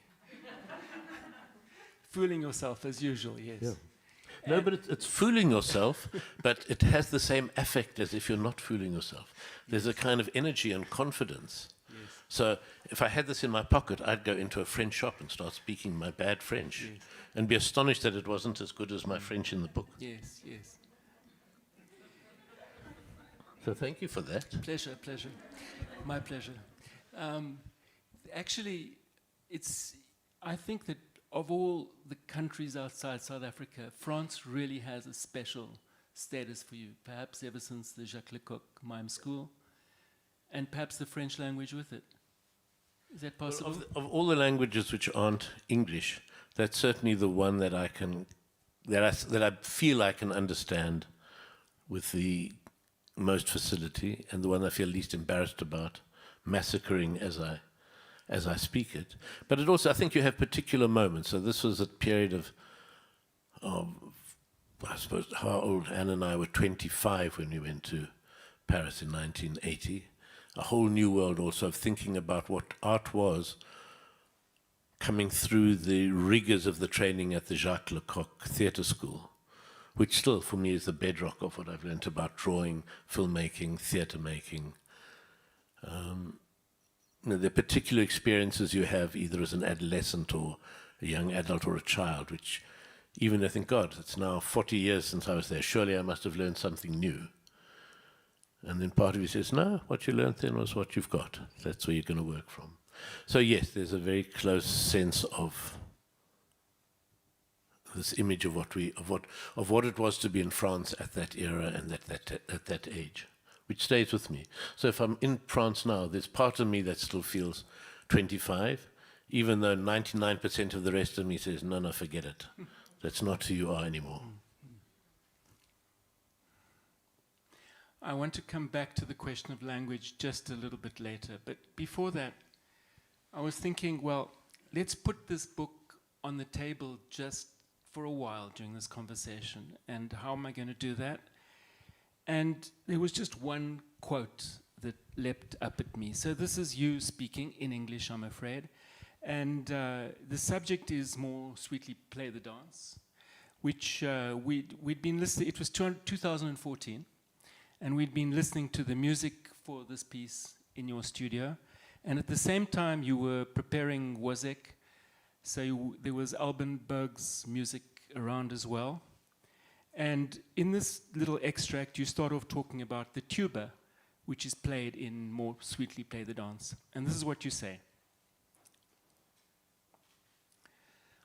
Fooling yourself as usual, yes. Yeah. No, but it's fooling yourself, but it has the same effect as if you're not fooling yourself. There's a kind of energy and confidence. Yes. So if I had this in my pocket, I'd go into a French shop and start speaking my bad French, Yes. and be astonished that it wasn't as good as my French in the book. Yes, yes. So thank you for that. Pleasure, pleasure. My pleasure. Actually, I think that of all the countries outside South Africa, France really has a special status for you, perhaps ever since the Jacques Lecoq Mime School, and perhaps the French language with it. Is that possible? Of all the languages which aren't English, that's certainly the one that I feel I can understand with the most facility, and the one I feel least embarrassed about massacring as I speak it. But it also, I think you have particular moments. So this was a period of I suppose, how old? Anne and I were 25 when we went to Paris in 1980. A whole new world also of thinking about what art was, coming through the rigors of the training at the Jacques Lecoq Theatre School, which still for me is the bedrock of what I've learned about drawing, filmmaking, theatre making. The particular experiences you have either as an adolescent or a young adult or a child, which even I think, God, it's now 40 years since I was there, surely I must have learned something new. And then part of you says, no, what you learned then was what you've got. That's where you're going to work from. So yes, there's a very close sense of this image of what it was to be in France at that era and at that age, which stays with me. So if I'm in France now, there's part of me that still feels 25, even though 99% of the rest of me says, no, forget it. That's not who you are anymore. I want to come back to the question of language just a little bit later. But before that, I was thinking, well, let's put this book on the table just for a while during this conversation. And how am I going to do that? And there was just one quote that leapt up at me. So this is you speaking in English, I'm afraid. And the subject is more Sweetly Play the Dance, which we'd been listening, it was 2014, and we'd been listening to the music for this piece in your studio. And at the same time, you were preparing Wozzeck, so there was Alban Berg's music around as well. And in this little extract, you start off talking about the tuba, which is played in More Sweetly Play the Dance. And this is what you say.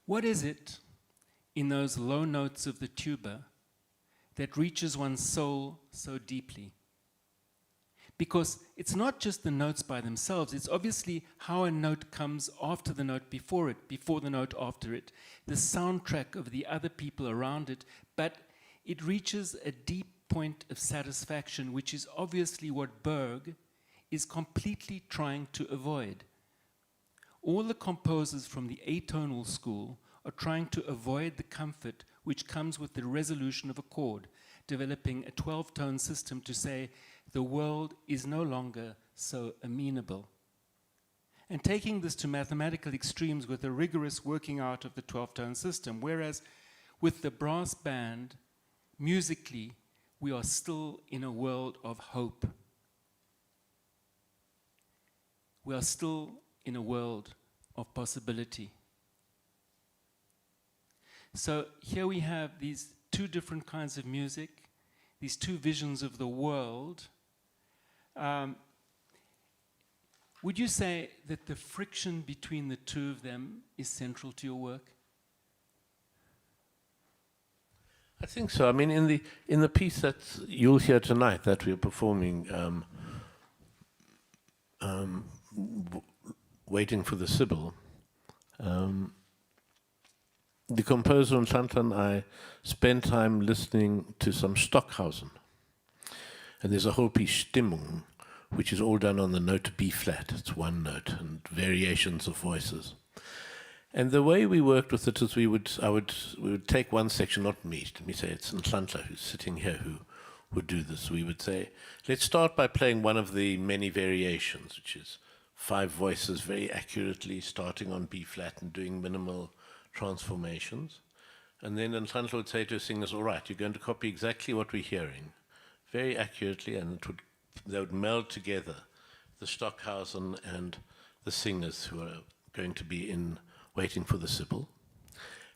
What is it in those low notes of the tuba that reaches one's soul so deeply? Because it's not just the notes by themselves, it's obviously how a note comes after the note before it, before the note after it, the soundtrack of the other people around it, but it reaches a deep point of satisfaction, which is obviously what Berg is completely trying to avoid. All the composers from the atonal school are trying to avoid the comfort which comes with the resolution of a chord, developing a 12-tone system to say the world is no longer so amenable. And taking this to mathematical extremes with a rigorous working out of the 12-tone system, whereas with the brass band, musically, we are still in a world of hope. We are still in a world of possibility. So here we have these two different kinds of music, these two visions of the world. Would you say that the friction between the two of them is central to your work? I think so. I mean, in the piece that you'll hear tonight that we're performing, Waiting for the Sibyl, the composer and Santa and I spent time listening to some Stockhausen. And there's a whole piece, Stimmung, which is all done on the note B flat. It's one note and variations of voices. And the way we worked with it is we would take one section, not me, let me say it's Nhlanhla who's sitting here who would do this. We would say, let's start by playing one of the many variations, which is 5 voices very accurately, starting on B flat and doing minimal transformations. And then Nhlanhla would say to the singers, all right, you're going to copy exactly what we're hearing, very accurately, and they would meld together the Stockhausen and the singers who are going to be in waiting for the Sibyl.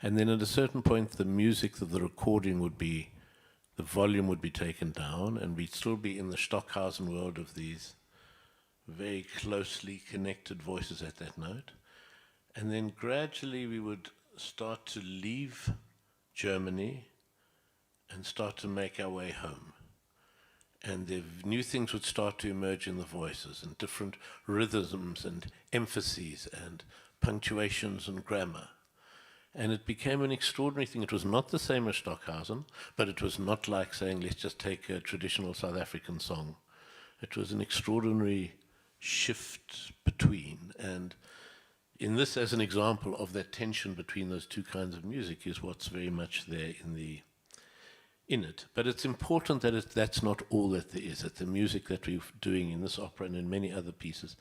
And then at a certain point, the music of the recording would be, the volume would be taken down, and we'd still be in the Stockhausen world of these very closely connected voices at that note. And then gradually we would start to leave Germany and start to make our way home. And the new things would start to emerge in the voices, and different rhythms and emphases and punctuations and grammar. And it became an extraordinary thing. It was not the same as Stockhausen, but it was not like saying, let's just take a traditional South African song. It was an extraordinary shift between. And in this, as an example of that tension between those two kinds of music, is what's very much there in it. But it's important that that's not all that there is, that the music that we're doing in this opera and in many other pieces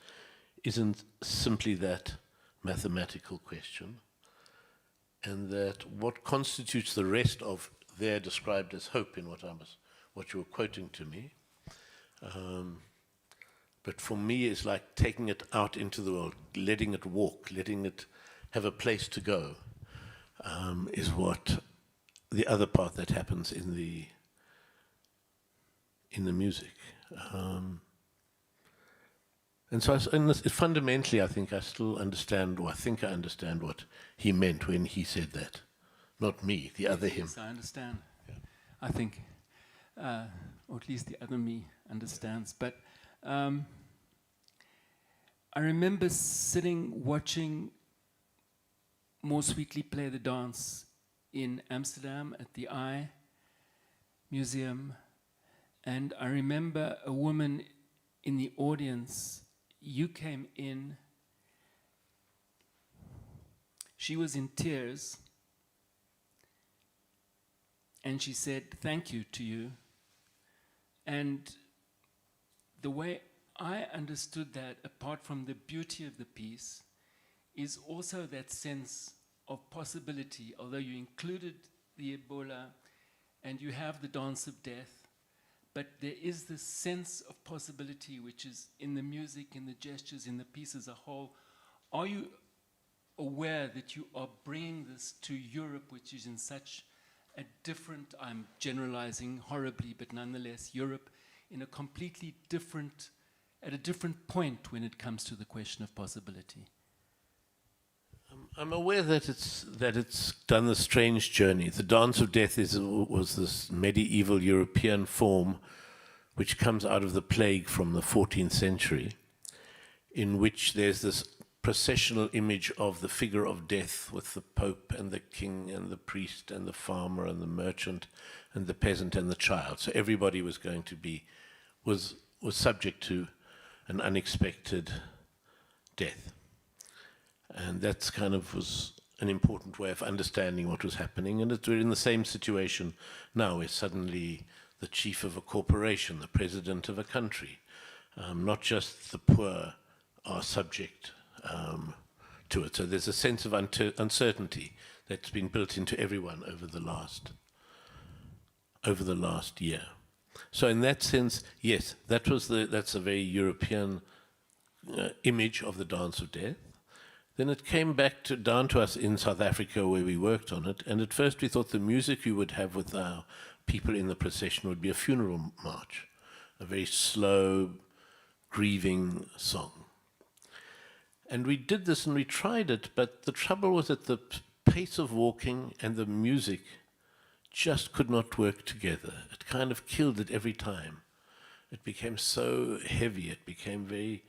isn't simply that mathematical question, and that what constitutes the rest of there described as hope in what you were quoting to me, but for me is like taking it out into the world, letting it walk, letting it have a place to go, is what the other part that happens in the music. And so fundamentally, I think I still understand, or I think I understand what he meant when he said that. Not me, the other him. Yes, I understand. Yeah. I think, or at least the other me understands. But I remember sitting watching More Sweetly play the dance in Amsterdam at the Eye Museum. And I remember a woman in the audience. You came in, she was in tears, and she said thank you to you. And the way I understood that, apart from the beauty of the piece, is also that sense of possibility, although you included the Ebola and you have the dance of death. But there is this sense of possibility which is in the music, in the gestures, in the piece as a whole. Are you aware that you are bringing this to Europe, which is in such a different, I'm generalizing horribly, but nonetheless, Europe in a completely different, at a different point when it comes to the question of possibility? I'm aware that it's done a strange journey. The Dance of Death was this medieval European form which comes out of the plague from the 14th century, in which there's this processional image of the figure of death with the Pope and the king and the priest and the farmer and the merchant and the peasant and the child. So everybody was going to be, was subject to an unexpected death. And that's kind of was an important way of understanding what was happening. And we're in the same situation now, where suddenly the chief of a corporation, the president of a country, not just the poor are subject to it. So there's a sense of uncertainty that's been built into everyone over the last year. So in that sense, yes, that's a very European image of the Dance of Death. Then it came back down to us in South Africa, where we worked on it. And at first we thought the music we would have with our people in the procession would be a funeral march, a very slow, grieving song. And we did this and we tried it, but the trouble was that the pace of walking and the music just could not work together. It kind of killed it every time. It became so heavy, it became very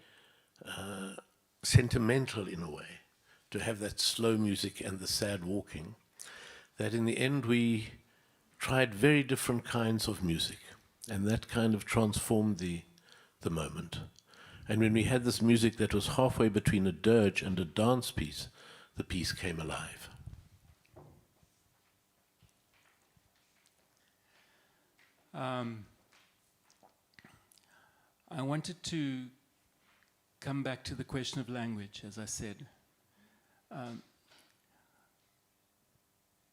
sentimental in a way, to have that slow music and the sad walking, that in the end we tried very different kinds of music, and that kind of transformed the moment. And when we had this music that was halfway between a dirge and a dance piece, the piece came alive. I wanted to come back to the question of language, as I said.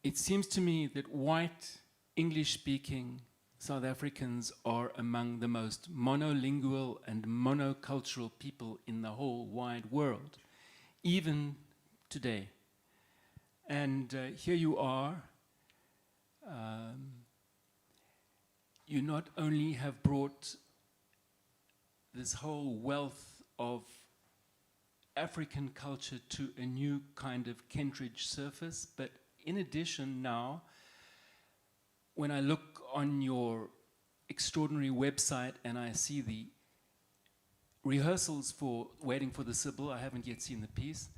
It seems to me that white, English-speaking South Africans are among the most monolingual and monocultural people in the whole wide world, even today. And here you are. You not only have brought this whole wealth of African culture to a new kind of Kentridge surface, but in addition now, when I look on your extraordinary website and I see the rehearsals for Waiting for the Sibyl, I haven't yet seen the piece,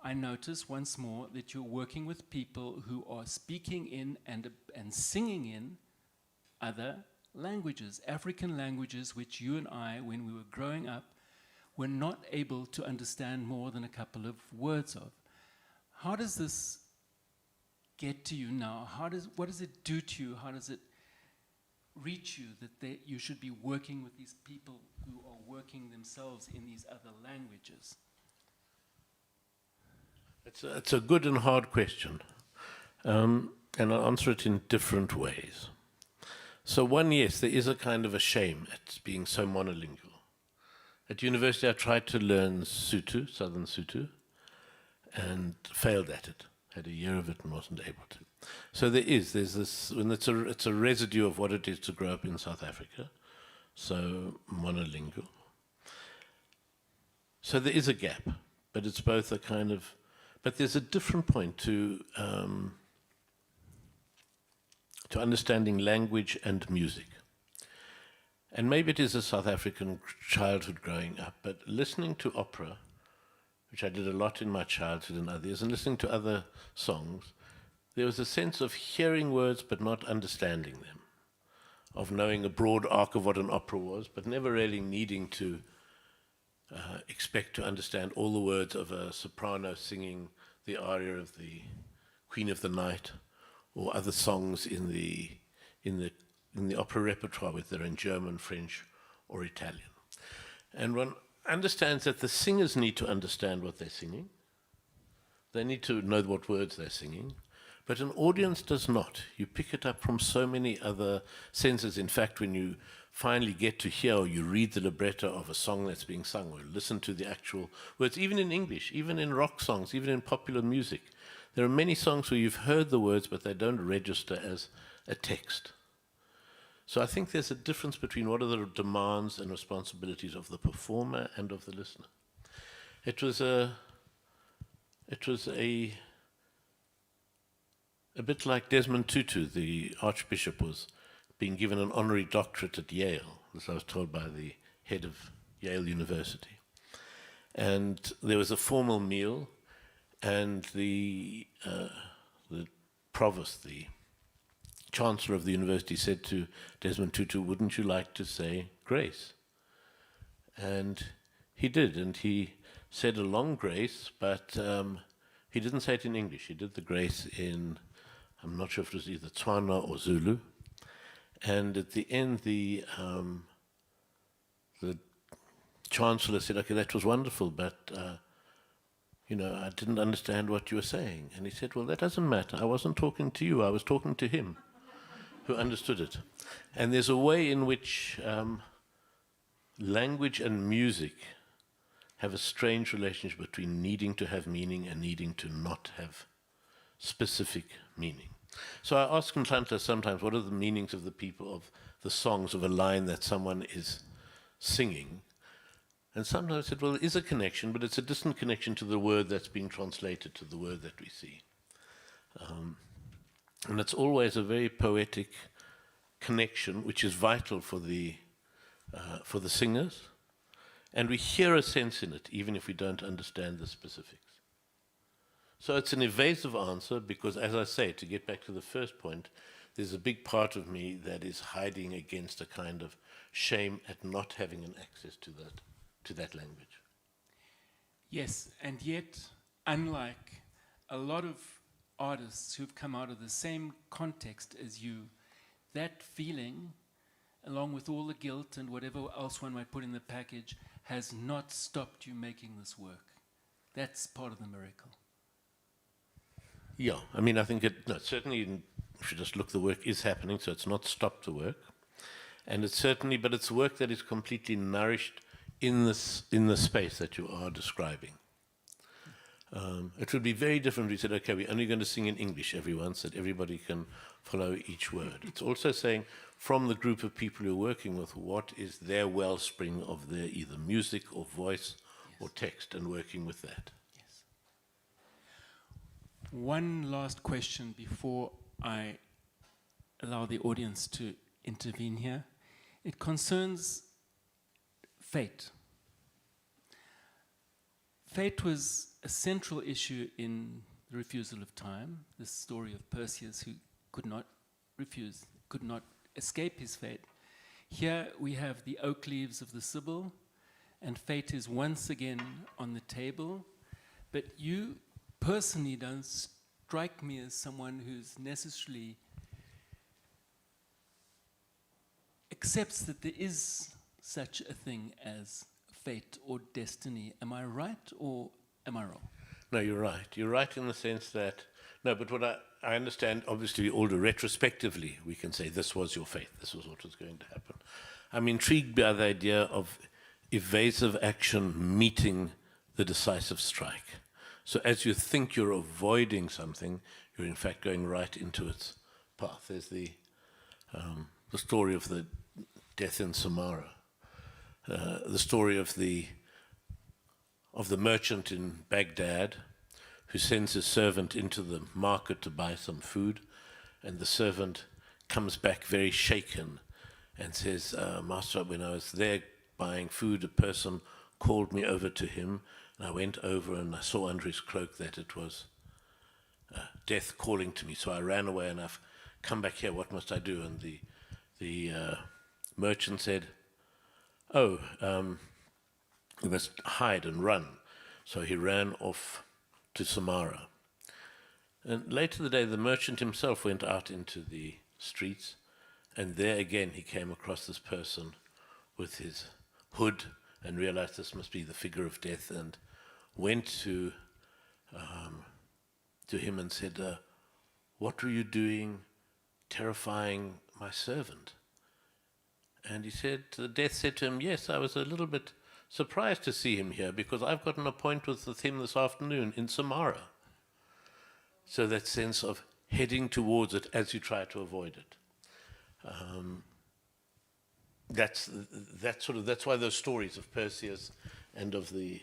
I notice once more that you're working with people who are speaking in and singing in other languages, African languages, which you and I, when we were growing up, were not able to understand more than a couple of words of. How does this get to you now? What does it do to you? How does it reach you that you should be working with these people who are working themselves in these other languages? It's a good and hard question, and I'll answer it in different ways. So one, yes, there is a kind of a shame at being so monolingual. At university I tried to learn Sotho, Southern Sotho, and failed at it. Had a year of it and wasn't able to. So there's this, and it's a residue of what it is to grow up in South Africa, so monolingual. So there is a gap, but it's both a kind of, but there's a different point to understanding language and music. And maybe it is a South African childhood growing up, but listening to opera, which I did a lot in my childhood and others, and listening to other songs, there was a sense of hearing words but not understanding them, of knowing a broad arc of what an opera was, but never really needing to expect to understand all the words of a soprano singing the aria of the Queen of the Night, or other songs in the opera repertoire, whether they're in German, French, or Italian. And one understands that the singers need to understand what they're singing. They need to know what words they're singing. But an audience does not. You pick it up from so many other senses. In fact, when you finally get to hear or you read the libretto of a song that's being sung, or listen to the actual words, even in English, even in rock songs, even in popular music, there are many songs where you've heard the words, but they don't register as a text. So I think there's a difference between what are the demands and responsibilities of the performer and of the listener. It was a bit like Desmond Tutu, the Archbishop, was being given an honorary doctorate at Yale, as I was told by the head of Yale University. And there was a formal meal, and the provost, the chancellor of the university, said to Desmond Tutu, "Wouldn't you like to say grace?" And he did, and he said a long grace, but he didn't say it in English. He did the grace in, I'm not sure if it was either Tswana or Zulu. And at the end, the chancellor said, "Okay, that was wonderful, but I didn't understand what you were saying." And he said, "Well, that doesn't matter. I wasn't talking to you. I was talking to him who understood it." And there's a way in which language and music have a strange relationship between needing to have meaning and needing to not have specific meaning. So I ask Nhlanhla sometimes, what are the meanings of the people, of the songs, of a line that someone is singing? And sometimes I said, well, there is a connection, but it's a distant connection to the word that's being translated to the word that we see. And it's always a very poetic connection, which is vital for the singers. And we hear a sense in it, even if we don't understand the specifics. So it's an evasive answer because, as I say, to get back to the first point, there's a big part of me that is hiding against a kind of shame at not having an access to to that language. Yes, and yet, unlike a lot of artists who've come out of the same context as you, that feeling, along with all the guilt and whatever else one might put in the package, has not stopped you making this work. That's part of the miracle. Yeah, I mean, I think certainly, if you just look, the work is happening, so it's not stopped the work. And it's certainly, but it's work that is completely nourished in the space that you are describing. It would be very different if we said, okay, we're only going to sing in English every once, that everybody can follow each word. It's also saying, from the group of people you're working with, what is their wellspring of their either music or voice or text, and working with that. Yes. One last question before I allow the audience to intervene here. It concerns fate. Fate was a central issue in The Refusal of Time, this story of Perseus who could not refuse, could not escape his fate. Here we have the oak leaves of the Sibyl, and fate is once again on the table. But you personally don't strike me as someone who's necessarily accepts that there is such a thing as fate or destiny. Am I right or am I wrong? No, you're right. You're right in the sense that, no, but what I understand, obviously, we all do retrospectively, we can say this was your fate, this was what was going to happen. I'm intrigued by the idea of evasive action meeting the decisive strike. So as you think you're avoiding something, you're in fact going right into its path. There's the story of the death in Samara, the story of the merchant in Baghdad who sends his servant into the market to buy some food, and the servant comes back very shaken and says, Master, when I was there buying food, a person called me over to him, and I went over and I saw under his cloak that it was death calling to me. So I ran away and I've come back here. What must I do? And the merchant said, you must hide and run. So he ran off to Samara. And later the day, the merchant himself went out into the streets, and there again he came across this person with his hood and realized this must be the figure of death, and went to him and said, what were you doing terrifying my servant? And he said, the death said to him, yes, I was a little bit surprised to see him here because I've got an appointment with him this afternoon in Samara. So that sense of heading towards it as you try to avoid it. That's why those stories of Perseus and of the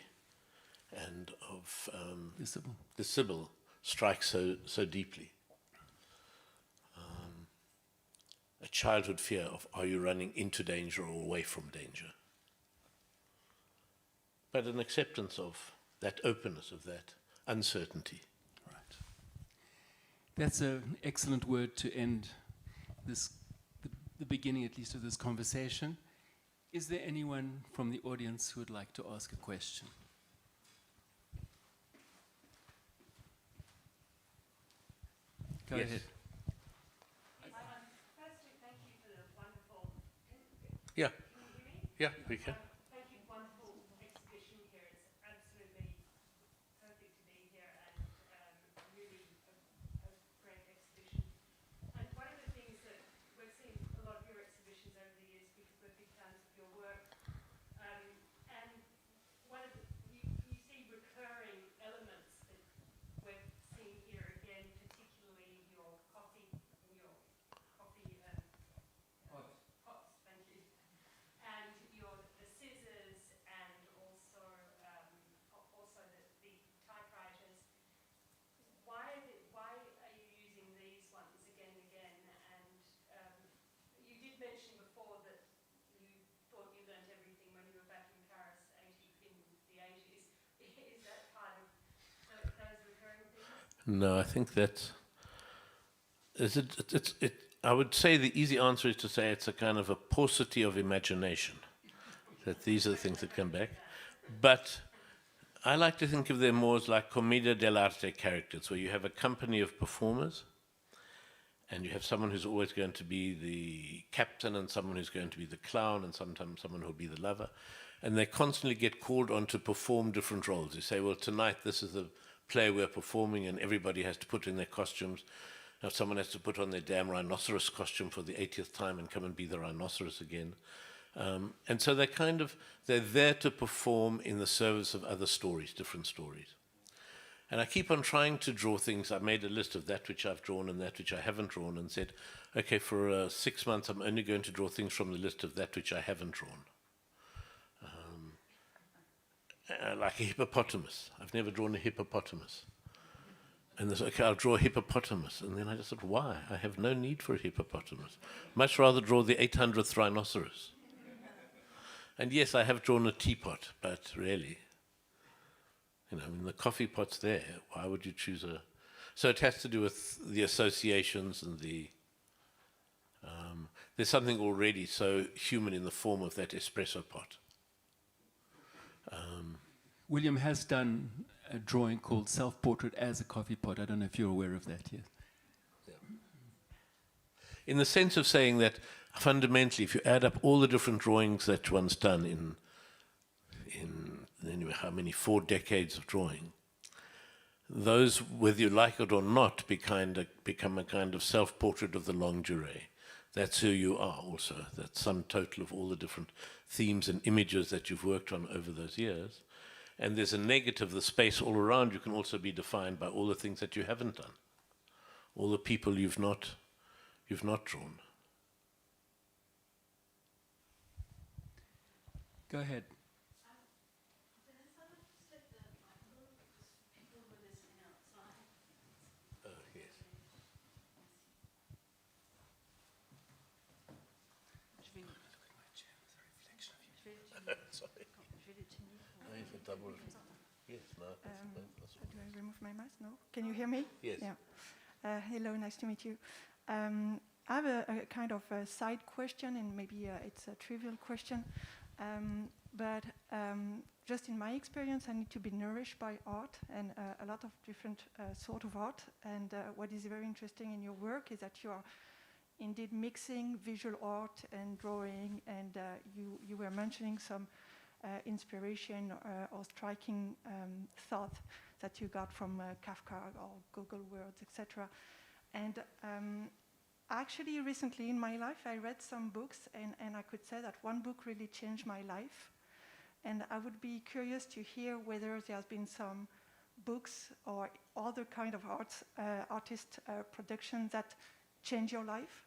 Sibyl strike so deeply. A childhood fear of, are you running into danger or away from danger? But an acceptance of that openness, of that uncertainty. Right. That's an excellent word to end this, the beginning at least of this conversation. Is there anyone from the audience who would like to ask a question? Go Yes. ahead. Firstly, thank you for the wonderful. Yeah. Can you hear me? Yeah, we can. Thank you, wonderful exhibition here. It's absolutely perfect to be here and really a great exhibition. And one of the things that we've seen a lot of your exhibitions over the years because we're big fans of your work. And one of the, you see recurring elements that we've seen here again, particularly your coffee pots, thank you. And the scissors and also the typewriters. Why are you using these ones again and again? And you did mention before that you thought you learnt everything when you were back in Paris in the 80s. Is that part of those recurring things? No, I think that's. I would say the easy answer is to say it's a kind of a paucity of imagination. That these are the things that come back. But I like to think of them more as like commedia dell'arte characters, where you have a company of performers, and you have someone who's always going to be the captain, and someone who's going to be the clown, and sometimes someone who'll be the lover. And they constantly get called on to perform different roles. You say, well, tonight this is the play we're performing, and everybody has to put in their costumes. Now someone has to put on their damn rhinoceros costume for the 80th time and come and be the rhinoceros again. And so they're there to perform in the service of other stories, different stories. And I keep on trying to draw things. I made a list of that which I've drawn and that which I haven't drawn, and said, okay, for 6 months I'm only going to draw things from the list of that which I haven't drawn. Like a hippopotamus. I've never drawn a hippopotamus. And they said, okay, I'll draw a hippopotamus. And then I just thought, why? I have no need for a hippopotamus. Much rather draw the 800th rhinoceros. And yes, I have drawn a teapot, but really, the coffee pot's there. Why would you choose a... So it has to do with the associations and the... there's something already so human in the form of that espresso pot. William has done a drawing called Self-Portrait as a Coffee Pot. I don't know if you're aware of that yet. In the sense of saying that fundamentally, if you add up all the different drawings that one's done in anyway, how many, 4 decades of drawing, those, whether you like it or not, become a kind of self-portrait of the longue durée. That's who you are also. That's sum total of all the different themes and images that you've worked on over those years. And there's a negative, the space all around you can also be defined by all the things that you haven't done, all the people you've not drawn. Go ahead. Yes, no. Do I remove my mask? No. Can you hear me? Yes. Yeah. Hello, nice to meet you. I have a kind of a side question, and maybe it's a trivial question. But just in my experience, I need to be nourished by art and a lot of different sort of art. And what is very interesting in your work is that you are indeed mixing visual art and drawing, and you were mentioning some inspiration or striking thought that you got from Kafka or Google Words, etc. And actually, recently in my life, I read some books, and I could say that one book really changed my life. And I would be curious to hear whether there has been some books or other kind of artist production that change your life.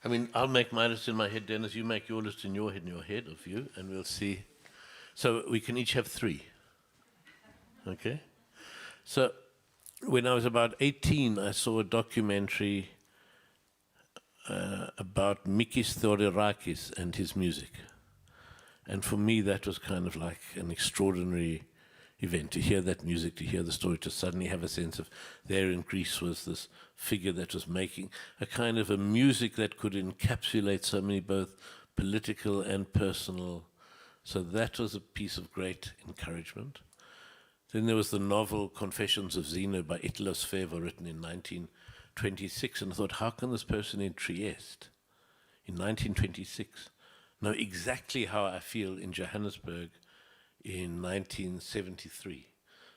I mean, I'll make my list in my head, Denis. You make your list in your head of you, and we'll see. So we can each have 3. Okay? So when I was about 18, I saw a documentary about Mikis Theodorakis and his music. And for me, that was kind of like an extraordinary event, to hear that music, to hear the story, to suddenly have a sense of there in Greece was this figure that was making a kind of a music that could encapsulate so many both political and personal. So that was a piece of great encouragement. Then there was the novel Confessions of Zeno by Italo Svevo, written in 1926, and I thought, how can this person in Trieste in 1926 know exactly how I feel in Johannesburg in 1973.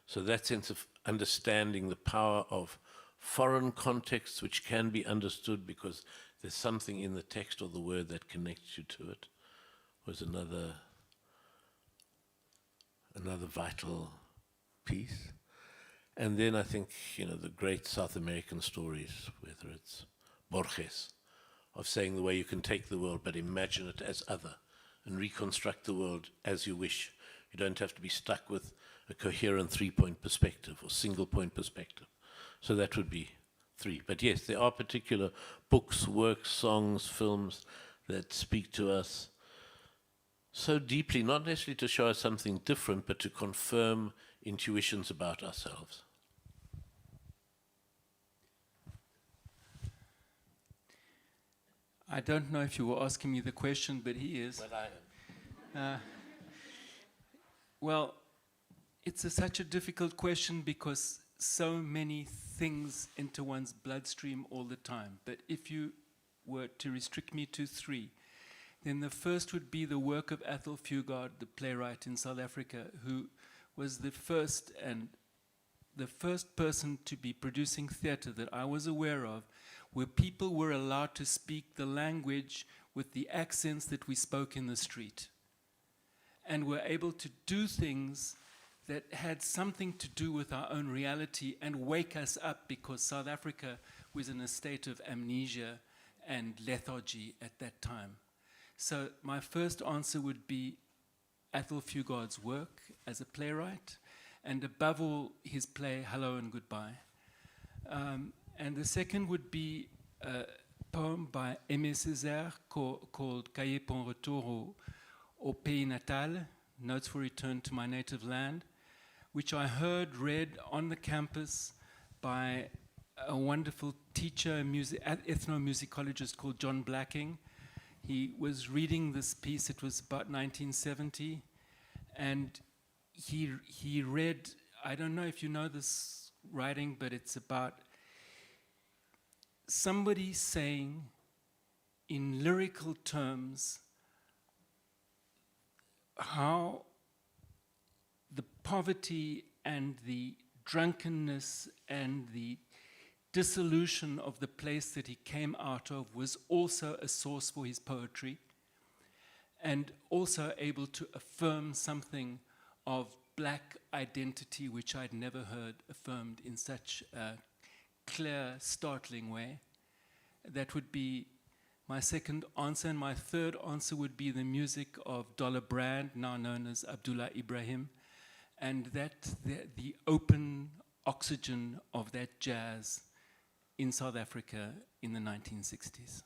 So that sense of understanding the power of foreign contexts, which can be understood because there's something in the text or the word that connects you to it, was another vital piece. And then I think, the great South American stories, whether it's Borges, of saying the way you can take the world but imagine it as other and reconstruct the world as you wish. You don't have to be stuck with a coherent 3-point perspective or single-point perspective. So that would be 3. But yes, there are particular books, works, songs, films that speak to us so deeply, not necessarily to show us something different, but to confirm intuitions about ourselves. I don't know if you were asking me the question, but he is. But I am. Well, it's such a difficult question because so many things enter one's bloodstream all the time. But if you were to restrict me to three, then the first would be the work of Athol Fugard, the playwright in South Africa, who was the first person to be producing theatre that I was aware of, where people were allowed to speak the language with the accents that we spoke in the street, and were able to do things that had something to do with our own reality and wake us up, because South Africa was in a state of amnesia and lethargy at that time. So my first answer would be Athol Fugard's work as a playwright, and above all, his play Hello and Goodbye. And the second would be a poem by Aimé Césaire called Cahiers pour un retour au pays natal, Notes for Return to My Native Land, which I heard read on the campus by a wonderful teacher, ethnomusicologist called John Blacking. He was reading this piece, it was about 1970, and he read, I don't know if you know this writing, but it's about somebody saying in lyrical terms how the poverty and the drunkenness and the dissolution of the place that he came out of was also a source for his poetry, and also able to affirm something of black identity, which I'd never heard affirmed in such a clear, startling way. That would be my second answer. And my third answer would be the music of Dollar Brand, now known as Abdullah Ibrahim, and that the open oxygen of that jazz in South Africa in the 1960s,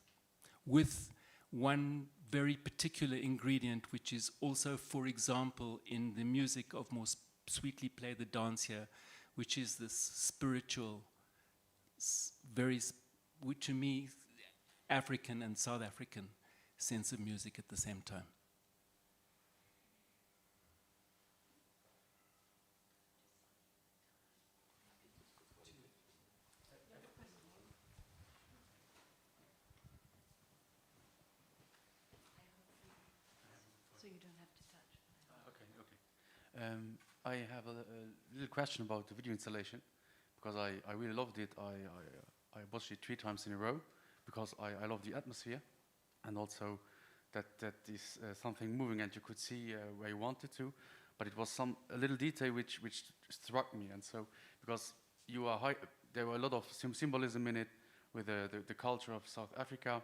with one very particular ingredient, which is also, for example, in the music of More Sweetly Play the Dance Here, which is this spiritual, very, to me, African and South African sense of music at the same time. So you don't have to touch. Okay. I have a little question about the video installation, because I really loved it. I watched it 3 times in a row because I love the atmosphere, and also that is something moving and you could see where you wanted to, but it was a little detail which struck me. And so because there were a lot of symbolism in it with the culture of South Africa,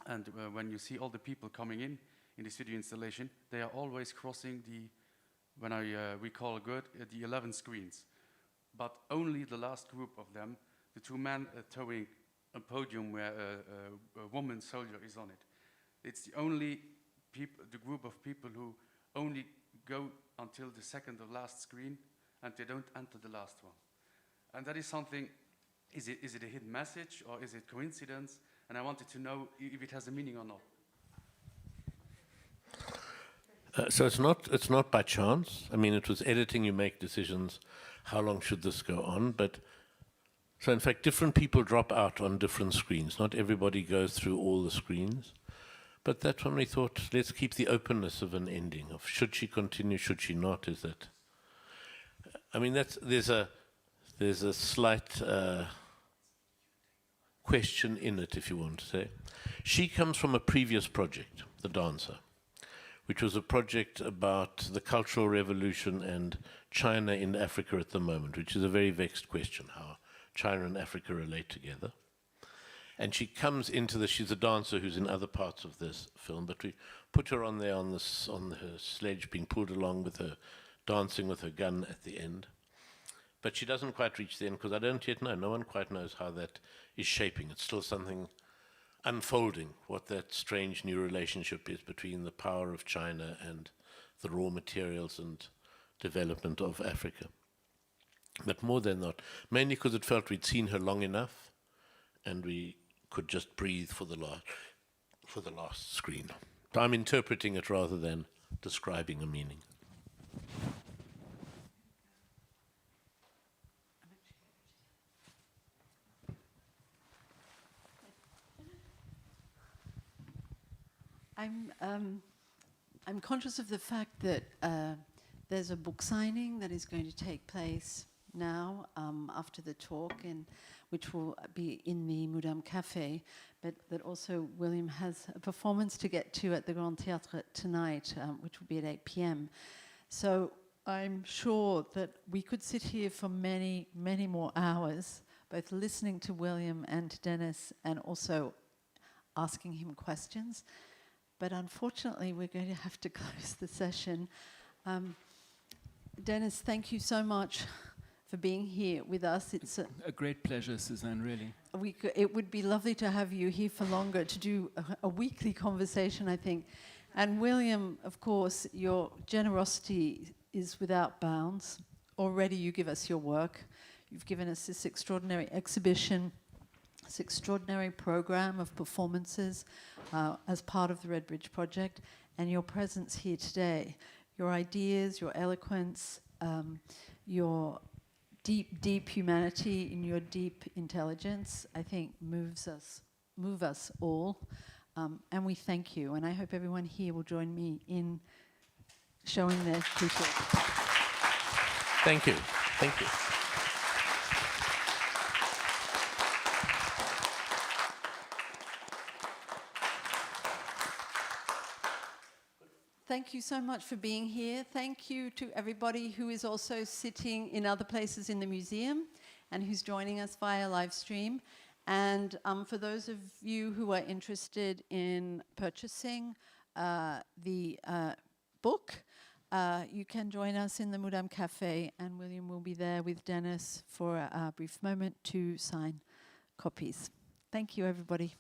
and when you see all the people coming in the studio installation, they are always crossing when I recall good, the 11 screens, but only the last group of them, the 2 men towing a podium where a woman soldier is on it. It's the only the group of people who only go until the second or last screen, and they don't enter the last one. And that is something, is it a hidden message, or is it coincidence? And I wanted to know if it has a meaning or not. So it's not by chance. I mean, it was editing. You make decisions. How long should this go on? But so in fact, different people drop out on different screens. Not everybody goes through all the screens. But that's when we thought, let's keep the openness of an ending. Of should she continue? Should she not? Is that? I mean, there's a slight question in it, if you want to say. She comes from a previous project, The Dancer, which was a project about the Cultural Revolution and China in Africa at the moment, which is a very vexed question, how China and Africa relate together. And she comes into this, she's a dancer who's in other parts of this film, but we put her on there on her sledge, being pulled along with her, dancing with her gun at the end. But she doesn't quite reach the end, because I don't yet know, no one quite knows how that is shaping. It's still something unfolding, what that strange new relationship is between the power of China and the raw materials and development of Africa. But more than that, mainly because it felt we'd seen her long enough and we could just breathe for the last screen. I'm interpreting it rather than describing a meaning. I'm conscious of the fact that there's a book signing that is going to take place now after the talk, and which will be in the Moudam Café, but that also William has a performance to get to at the Grand Théâtre tonight, which will be at 8 p.m. So I'm sure that we could sit here for many, many more hours, both listening to William and to Denis, and also asking him questions. But unfortunately, we're going to have to close the session. Denis, thank you so much for being here with us. It's A great pleasure, Suzanne, really. it would be lovely to have you here for longer to do a weekly conversation, I think. And William, of course, your generosity is without bounds. Already you give us your work. You've given us this extraordinary exhibition, this extraordinary program of performances as part of the Red Bridge Project, and your presence here today, your ideas, your eloquence, your deep humanity and your deep intelligence, I think move us all, and we thank you. And I hope everyone here will join me in showing their appreciation. Thank you. Thank you. Thank you so much for being here. Thank you to everybody who is also sitting in other places in the museum and who's joining us via live stream. And for those of you who are interested in purchasing the book, you can join us in the Moudam Café, and William will be there with Denis for a brief moment to sign copies. Thank you, everybody.